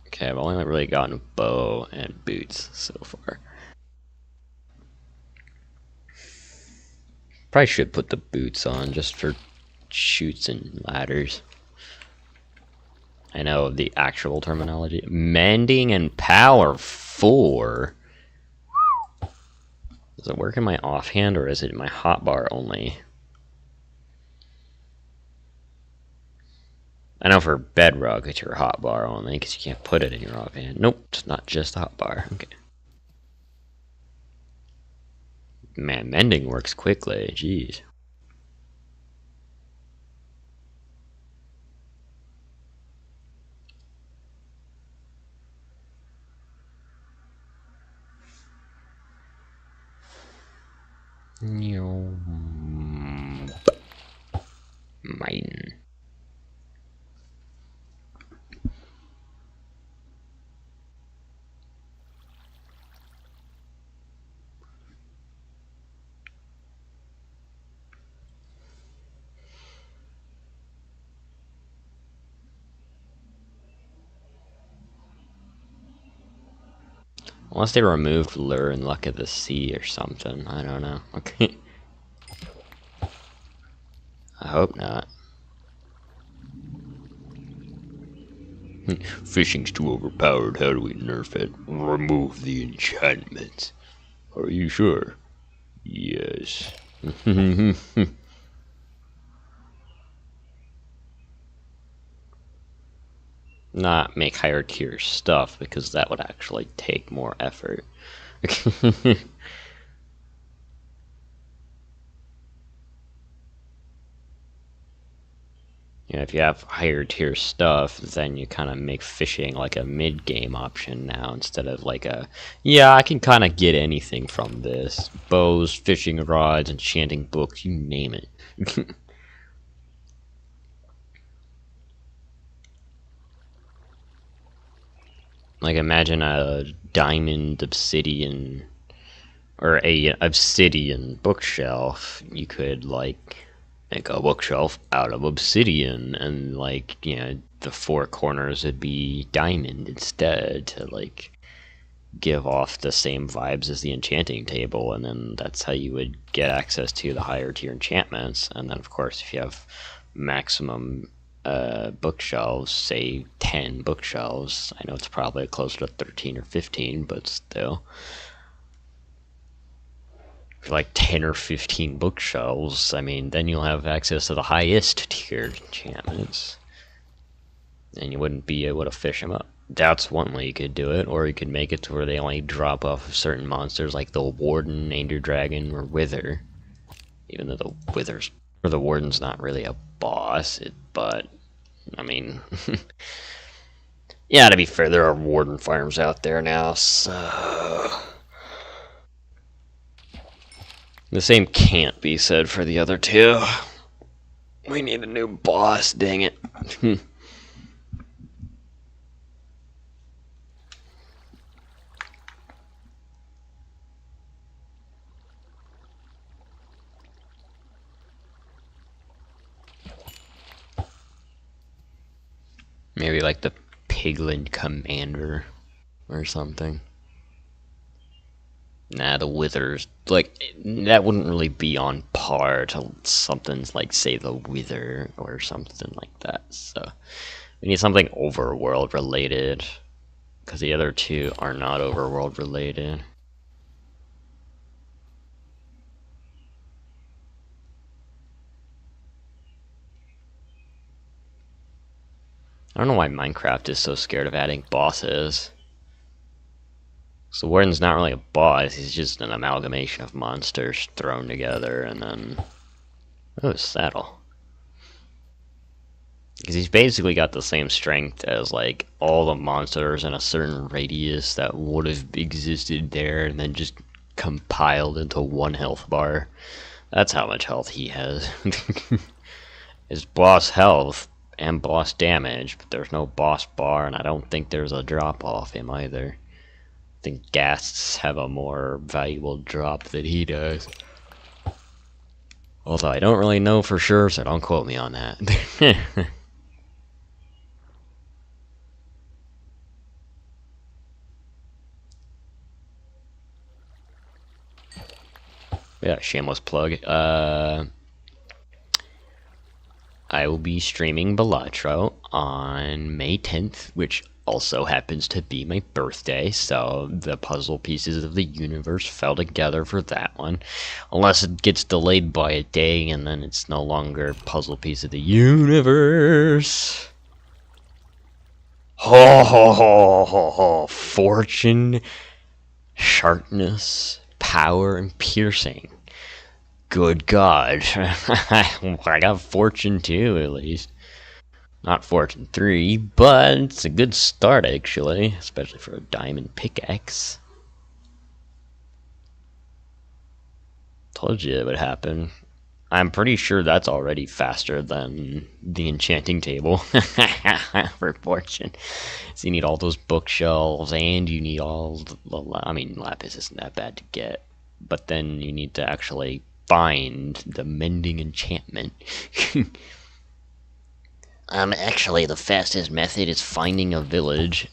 Okay, I've only really gotten a bow and boots so far. Probably should put the boots on just for chutes and ladders. I know the actual terminology. Mending and Power 4? Does it work in my offhand or is it in my hotbar only? I know for Bedrock it's your hotbar only because you can't put it in your offhand. Nope, it's not just hotbar. Okay. Man, mending works quickly. Jeez. Mine. Unless they removed Lure and Luck of the Sea or something. I don't know. Okay. I hope not. Fishing's too overpowered. How do we nerf it? Remove the enchantments. Are you sure? Yes. Not make higher tier stuff because that would actually take more effort. You know, if you have higher tier stuff, then you kind of make fishing like a mid-game option now instead of like a, yeah, I can kind of get anything from this. Bows, fishing rods, enchanting books, you name it. Like imagine a diamond obsidian or a obsidian bookshelf. You could like make a bookshelf out of obsidian and like, you know, the four corners would be diamond instead to like give off the same vibes as the enchanting table, and then that's how you would get access to the higher tier enchantments. And then of course if you have maximum bookshelves, say 10 bookshelves, I know it's probably closer to 13 or 15, but still, for like 10 or 15 bookshelves, I mean, then you'll have access to the highest tiered enchantments, and you wouldn't be able to fish them up. That's one way you could do it, or you could make it to where they only drop off of certain monsters like the Warden, Ender Dragon, or Wither. Even though the Wither's, or the Warden's not really a boss, but I mean, yeah, to be fair, there are Warden farms out there now, so the same can't be said for the other two. We need a new boss, dang it. Maybe like the Piglin Commander or something. Nah, the Withers, like, that wouldn't really be on par to something like, say, the Wither or something like that. So we need something overworld related, because the other two are not overworld related. I don't know why Minecraft is so scared of adding bosses. So Warden's not really a boss, he's just an amalgamation of monsters thrown together, and then... Oh, saddle. Because he's basically got the same strength as, like, all the monsters in a certain radius that would have existed there, and then just compiled into one health bar. That's how much health he has. His boss health and boss damage, but there's no boss bar, and I don't think there's a drop off him either. I think ghasts have a more valuable drop than he does. Although I don't really know for sure, so don't quote me on that. Yeah, shameless plug. I will be streaming Balatro on May 10th, which also happens to be my birthday, so the puzzle pieces of the universe fell together for that one. Unless it gets delayed by a day, and then it's no longer puzzle piece of the universe. Ho ho ho ho ho! Fortune, sharpness, power, and piercing. Good God. I got Fortune 2, at least. Not Fortune 3, but it's a good start, actually. Especially for a diamond pickaxe. Told you it would happen. I'm pretty sure that's already faster than the enchanting table for Fortune. So you need all those bookshelves, and you need all the... I mean, lapis isn't that bad to get. But then you need to actually find the mending enchantment. Actually, the fastest method is finding a village.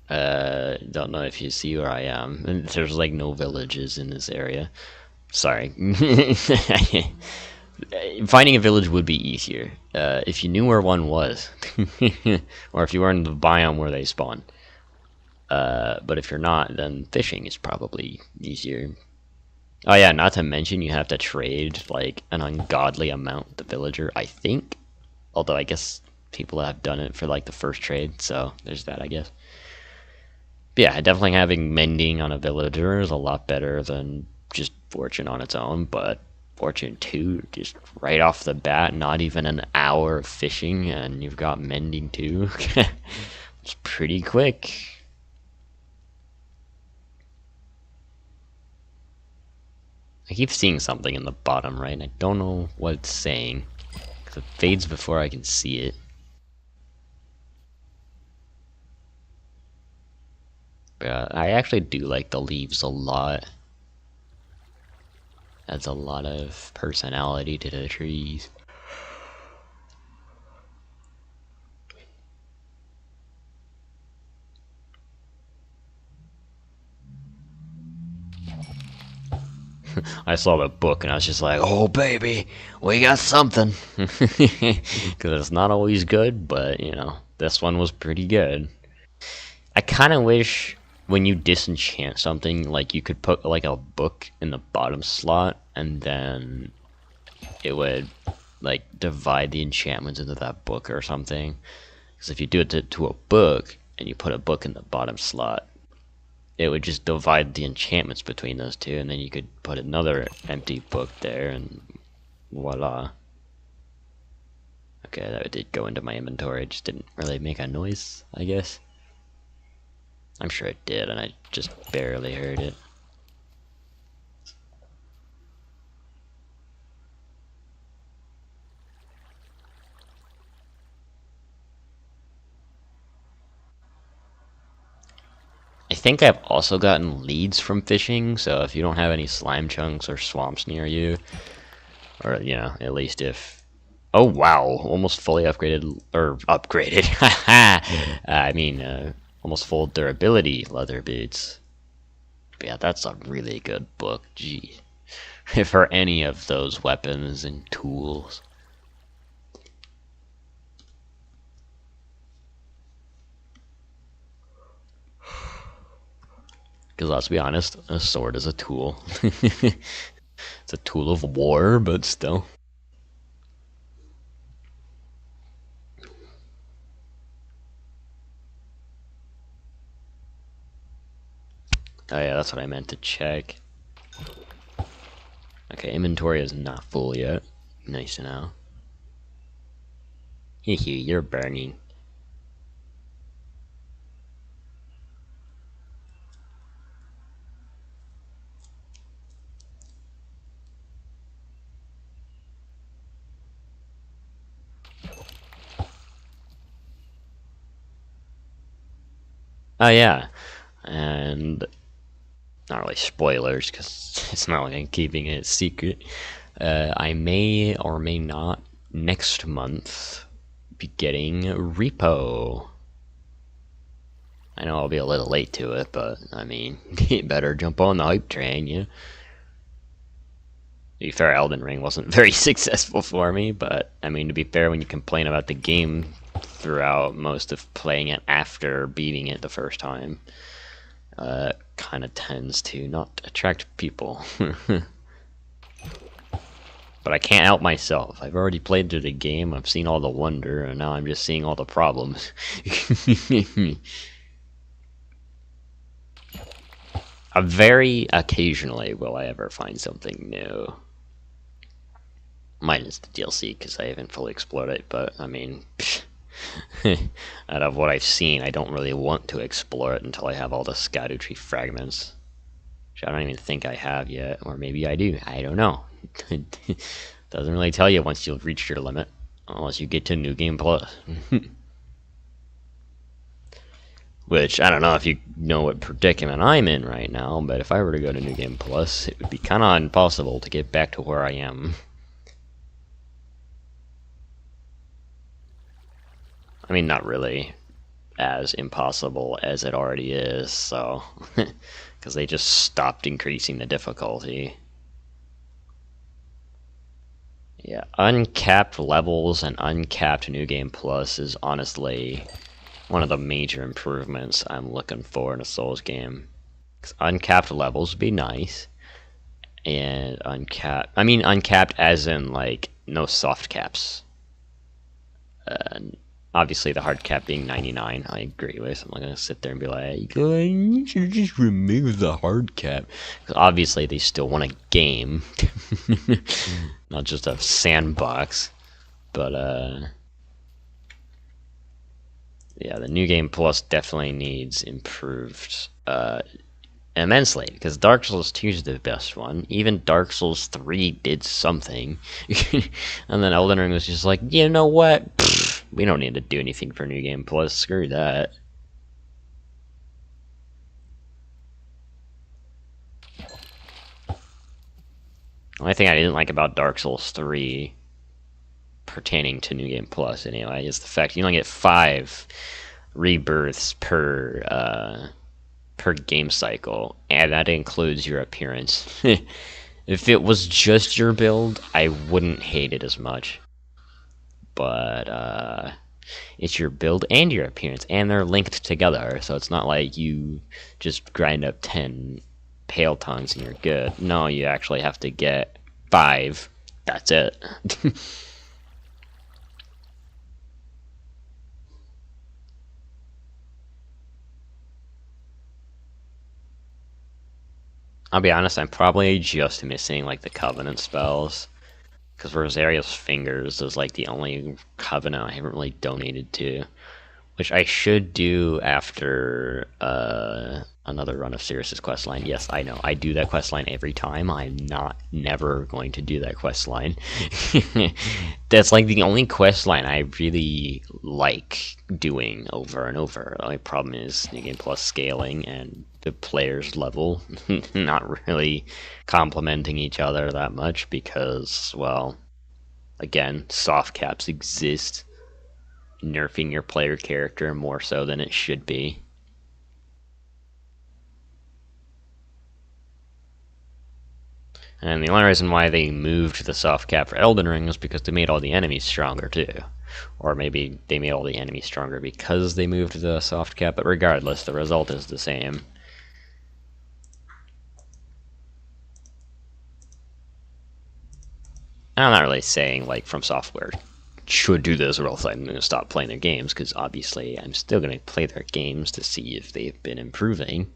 Don't know if you see where I am. There's like no villages in this area. Sorry. Finding a village would be easier if you knew where one was, or if you were in the biome where they spawn. But if you're not, then fishing is probably easier. Oh yeah, not to mention you have to trade like an ungodly amount with the villager, I think. Although I guess people have done it for like the first trade, so there's that, I guess. But yeah, definitely having mending on a villager is a lot better than just Fortune on its own, but Fortune 2, just right off the bat, not even an hour of fishing, and you've got mending too. It's pretty quick. I keep seeing something in the bottom right, and I don't know what it's saying, because it fades before I can see it. But I actually do like the leaves a lot. Adds a lot of personality to the trees. I saw the book and I was just like, oh baby, we got something. Because it's not always good, but you know, this one was pretty good. I kind of wish when you disenchant something, like you could put like a book in the bottom slot and then it would like divide the enchantments into that book or something. Because if you do it to a book and you put a book in the bottom slot, it would just divide the enchantments between those two, and then you could put another empty book there, and voila. Okay, that did go into my inventory, it just didn't really make a noise, I guess. I'm sure it did, and I just barely heard it. I think I've also gotten leads from fishing, so if you don't have any slime chunks or swamps near you, or, you know, at least if Oh wow, almost fully upgraded, or upgraded. I mean, almost full durability leather boots. But yeah, that's a really good book. Gee, for any of those weapons and tools. Because let's be honest, a sword is a tool. It's a tool of war, but still. Oh yeah, that's what I meant to check. Okay, inventory is not full yet. Nice to know. Hehe, you're burning. Oh yeah, and not really spoilers because it's not like I'm keeping it secret. I may or may not next month be getting Repo. I know I'll be a little late to it, but I mean, you better jump on the hype train, yeah. To be fair, Elden Ring wasn't very successful for me, but I mean, to be fair, when you complain about the game throughout most of playing it after beating it the first time, kind of tends to not attract people. But I can't help myself. I've already played through the game, I've seen all the wonder, and now I'm just seeing all the problems. Very occasionally will I ever find something new. Minus the DLC, because I haven't fully explored it, but I mean, out of what I've seen, I don't really want to explore it until I have all the Scadutree fragments. Which I don't even think I have yet, or maybe I do. I don't know. Doesn't really tell you once you've reached your limit, unless you get to New Game Plus. Which, I don't know if you know what predicament I'm in right now, but if I were to go to New Game Plus, it would be kind of impossible to get back to where I am. I mean, not really as impossible as it already is, so... because they just stopped increasing the difficulty. Yeah, uncapped levels and uncapped New Game Plus is honestly one of the major improvements I'm looking for in a Souls game. 'Cause uncapped levels would be nice, and uncapped as in like no soft caps. Obviously, the hard cap being 99, I agree with. I'm not gonna sit there and be like, oh, you should just remove the hard cap. Because obviously, they still want a game, not just a sandbox. But yeah, the New Game Plus definitely needs improved immensely, because Dark Souls 2 is the best one. Even Dark Souls 3 did something. And then Elden Ring was just like, you know what? Pfft, we don't need to do anything for New Game Plus. Screw that. The only thing I didn't like about Dark Souls 3, pertaining to New Game Plus anyway, is the fact you only get 5 rebirths per game cycle, and that includes your appearance. If it was just your build, I wouldn't hate it as much. But it's your build and your appearance, and they're linked together, so it's not like you just grind up 10 pale tongues and you're good. No, you actually have to get 5. That's it. I'll be honest, I'm probably just missing like the Covenant spells. Because Rosaria's Fingers is like the only Covenant I haven't really donated to. Which I should do after another run of Sirius's questline. Yes, I know, I do that questline every time. I'm never going to do that questline. That's like the only questline I really like doing over and over. The only problem is New Game Plus scaling and the player's level not really complementing each other that much because, well, again, soft caps exist, nerfing your player character more so than it should be. And the only reason why they moved the soft cap for Elden Ring was because they made all the enemies stronger too. Or maybe they made all the enemies stronger because they moved the soft cap, but regardless, the result is the same. I'm not really saying, like, From Software should do this or else I'm going to stop playing their games, because obviously I'm still going to play their games to see if they've been improving.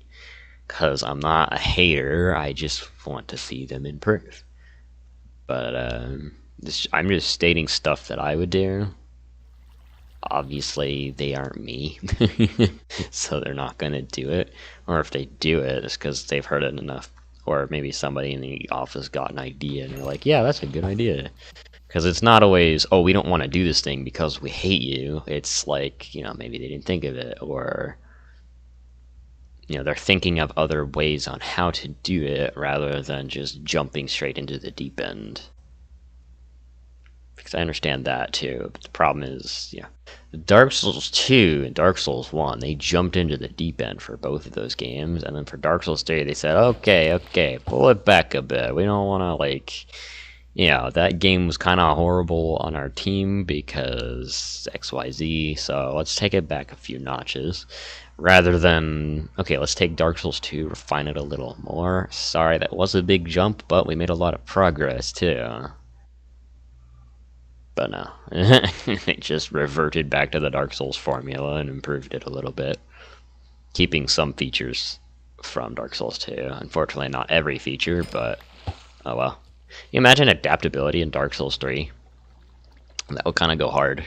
Because I'm not a hater, I just want to see them improve. But I'm just stating stuff that I would do. Obviously, they aren't me, so they're not going to do it. Or if they do it, it's because they've heard it enough. Or maybe somebody in the office got an idea and they're like, yeah, that's a good idea. Because it's not always, oh, we don't want to do this thing because we hate you. It's like, you know, maybe they didn't think of it, or you know, they're thinking of other ways on how to do it rather than just jumping straight into the deep end. Because I understand that too, but the problem is, yeah, Dark Souls 2 and Dark Souls 1, they jumped into the deep end for both of those games, and then for Dark Souls 3, they said, okay, pull it back a bit. We don't want to, like, you know, that game was kind of horrible on our team because XYZ, so let's take it back a few notches. Rather than, okay, let's take Dark Souls 2, refine it a little more. Sorry, that was a big jump, but we made a lot of progress, too. But no, they just reverted back to the Dark Souls formula and improved it a little bit, keeping some features from Dark Souls 2. Unfortunately, not every feature, but oh well. You imagine adaptability in Dark Souls 3? That would kind of go hard.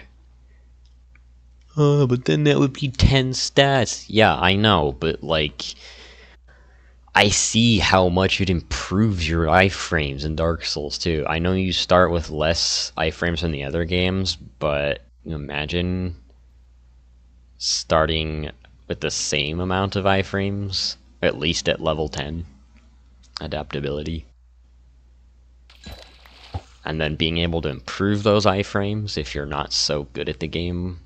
Oh, but then that would be 10 stats. Yeah, I know, but like, I see how much it improves your iframes in Dark Souls 2. I know you start with less iframes than the other games, but imagine starting with the same amount of iframes, at least at level 10 adaptability. And then being able to improve those iframes if you're not so good at the game.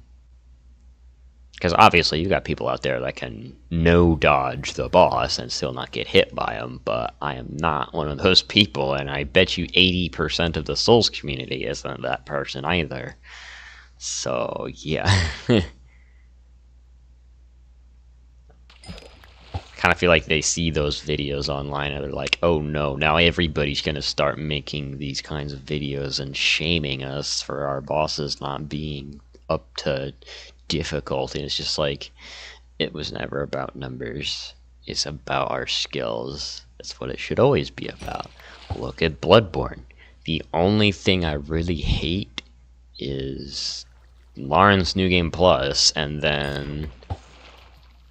Because obviously you got people out there that can no-dodge the boss and still not get hit by him, but I am not one of those people, and I bet you 80% of the Souls community isn't that person either. So, yeah. Kind of feel like they see those videos online and they're like, oh no, now everybody's going to start making these kinds of videos and shaming us for our bosses not being up to difficulty. It's just like, it was never about numbers. It's about our skills. That's what it should always be about. Look at Bloodborne. The only thing I really hate is Lawrence New Game Plus, and then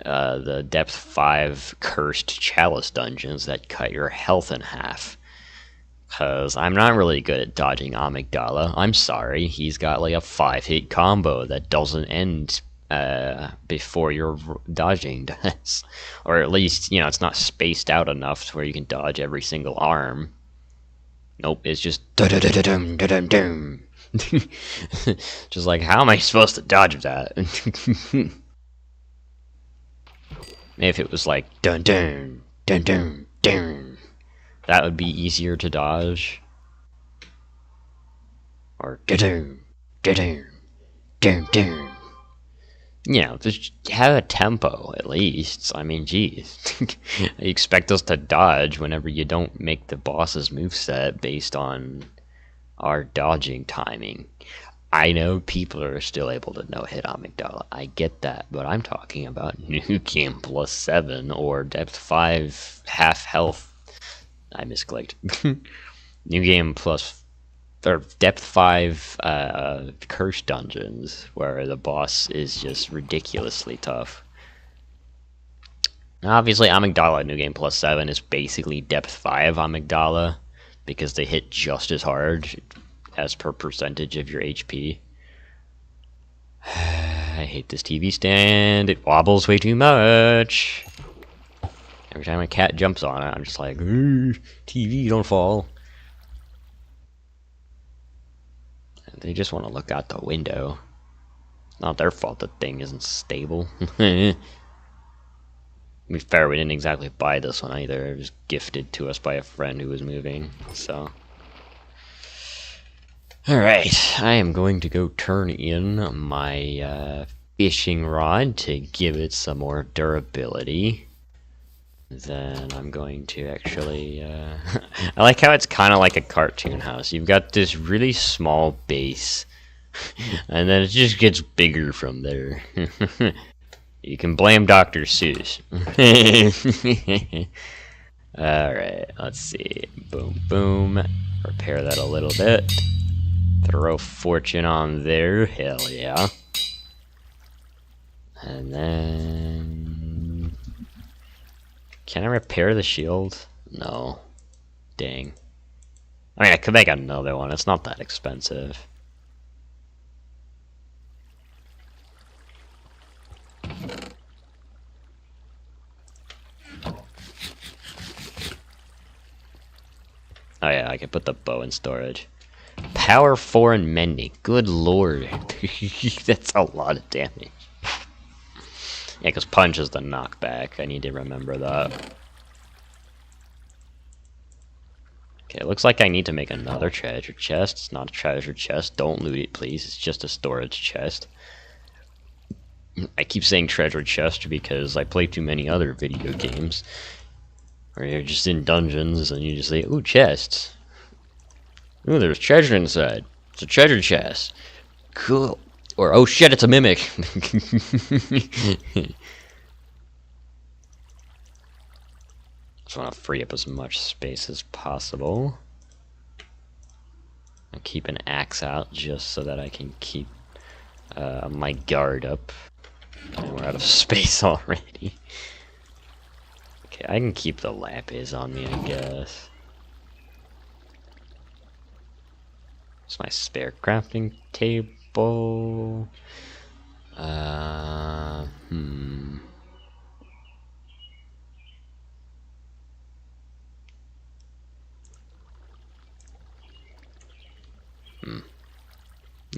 the Depth 5 Cursed Chalice dungeons that cut your health in half. Because I'm not really good at dodging Amygdala. I'm sorry, he's got like a 5-hit combo that doesn't end before your dodging does. Or at least, you know, it's not spaced out enough to where you can dodge every single arm. Nope, it's just dum-dum-dum-dum-dum. Just like, how am I supposed to dodge that? If it was like dun dun dun dun dun, that would be easier to dodge. Or dun dun dun dun dun. You know, just have a tempo at least. I mean, geez, you expect us to dodge whenever you don't make the boss's moveset based on our dodging timing. I know people are still able to no-hit Amygdala. I get that, but I'm talking about New Game Plus 7 or Depth 5 half health. I misclicked. New Game Plus, or Depth 5 Cursed Dungeons, where the boss is just ridiculously tough. Now, obviously, Amygdala New Game Plus 7 is basically Depth 5 Amygdala, because they hit just as hard as per percentage of your HP. I hate this TV stand. It wobbles way too much. Every time a cat jumps on it, I'm just like, TV, don't fall. They just want to look out the window. Not their fault the thing isn't stable. To be fair, we didn't exactly buy this one either. It was gifted to us by a friend who was moving, so. Alright, I am going to go turn in my fishing rod to give it some more durability. Then I'm going to actually, I like how it's kind of like a cartoon house. You've got this really small base, and then it just gets bigger from there. You can blame Dr. Seuss. Alright, let's see. Boom, boom. Repair that a little bit. Throw fortune on there. Hell yeah. And then... Can I repair the shield? No. Dang. I mean, I could make another one. It's not that expensive. Oh yeah, I can put the bow in storage. Power 4 and mending. Good lord. That's a lot of damage. Yeah, because punch is the knockback. I need to remember that. Okay, it looks like I need to make another treasure chest. It's not a treasure chest. Don't loot it, please. It's just a storage chest. I keep saying treasure chest because I play too many other video games where you're just in dungeons and you just say, ooh, chests. Ooh, there's treasure inside. It's a treasure chest. Cool. Or, oh shit, it's a mimic. Just want to free up as much space as possible. I'll keep an axe out just so that I can keep my guard up. And we're out of space already. Okay, I can keep the lapis on me, I guess. It's my spare crafting table.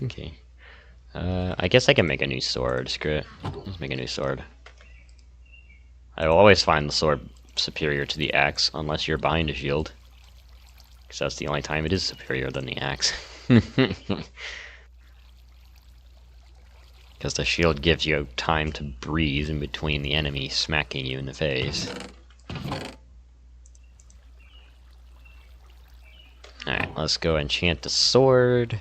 Okay. I guess I can make a new sword. Screw it. Let's make a new sword. I will always find the sword superior to the axe, unless you're behind a shield. Because that's the only time it is superior than the axe. Because the shield gives you time to breathe in between the enemy smacking you in the face. Alright, let's go enchant the sword.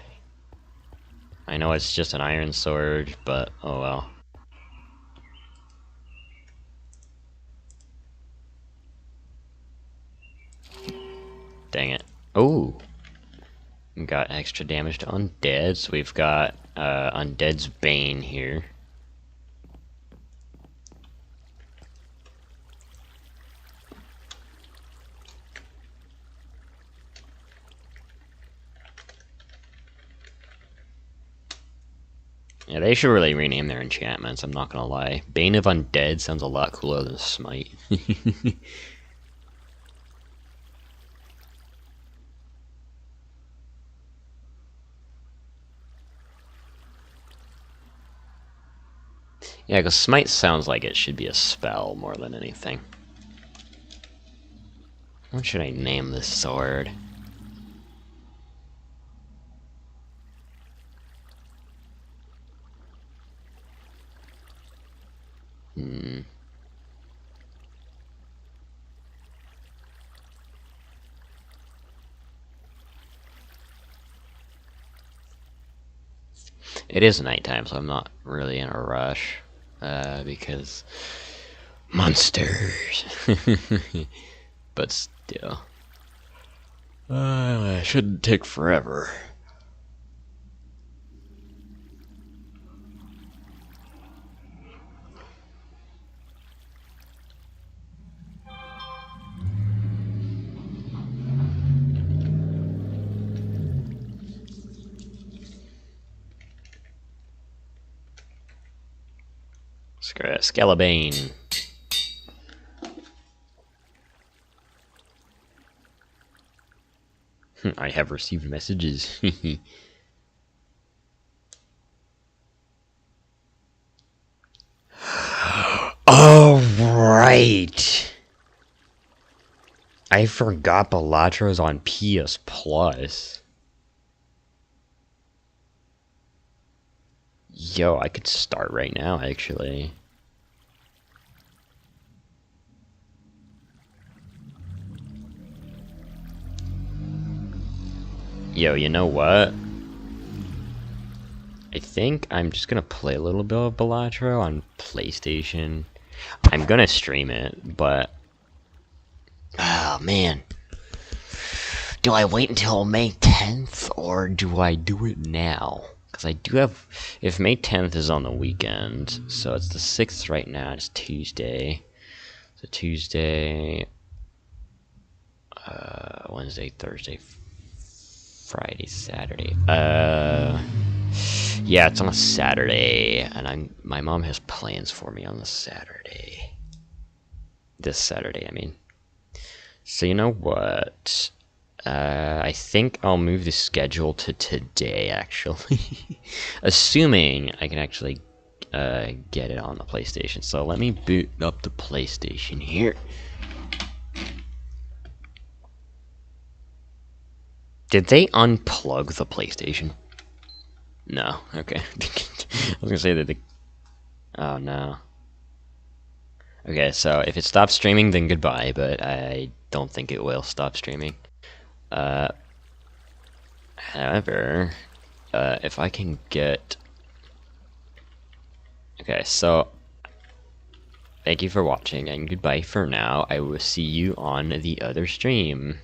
I know it's just an iron sword, but oh well. Dang it. Oh! Got extra damage to undead, so we've got Undead's Bane here. Yeah, they should really rename their enchantments, I'm not gonna lie. Bane of Undead sounds a lot cooler than Smite. Yeah, because Smite sounds like it should be a spell more than anything. What should I name this sword? It is nighttime, so I'm not really in a rush. Because... monsters! But still. It shouldn't take forever. Scalabane. I have received messages. Oh, right! I forgot Balatros on PS Plus. Yo, I could start right now, actually. Yo, you know what? I think I'm just gonna play a little bit of Balatro on PlayStation. I'm gonna stream it, but... Oh, man. Do I wait until May 10th, or do I do it now? Because I do have... If May 10th is on the weekend, so it's the 6th right now, it's Tuesday. So Tuesday... Wednesday, Thursday, Friday, Saturday. Yeah, it's on a Saturday, and my mom has plans for me on the Saturday. This Saturday, I mean. So you know what? I think I'll move the schedule to today, actually. Assuming I can actually get it on the PlayStation. So let me boot up the PlayStation here. Did they unplug the PlayStation? No. Okay. I was gonna say that they... Oh, no. Okay, so if it stops streaming, then goodbye, but I don't think it will stop streaming. However, if I can get... Okay, so... Thank you for watching, and goodbye for now. I will see you on the other stream.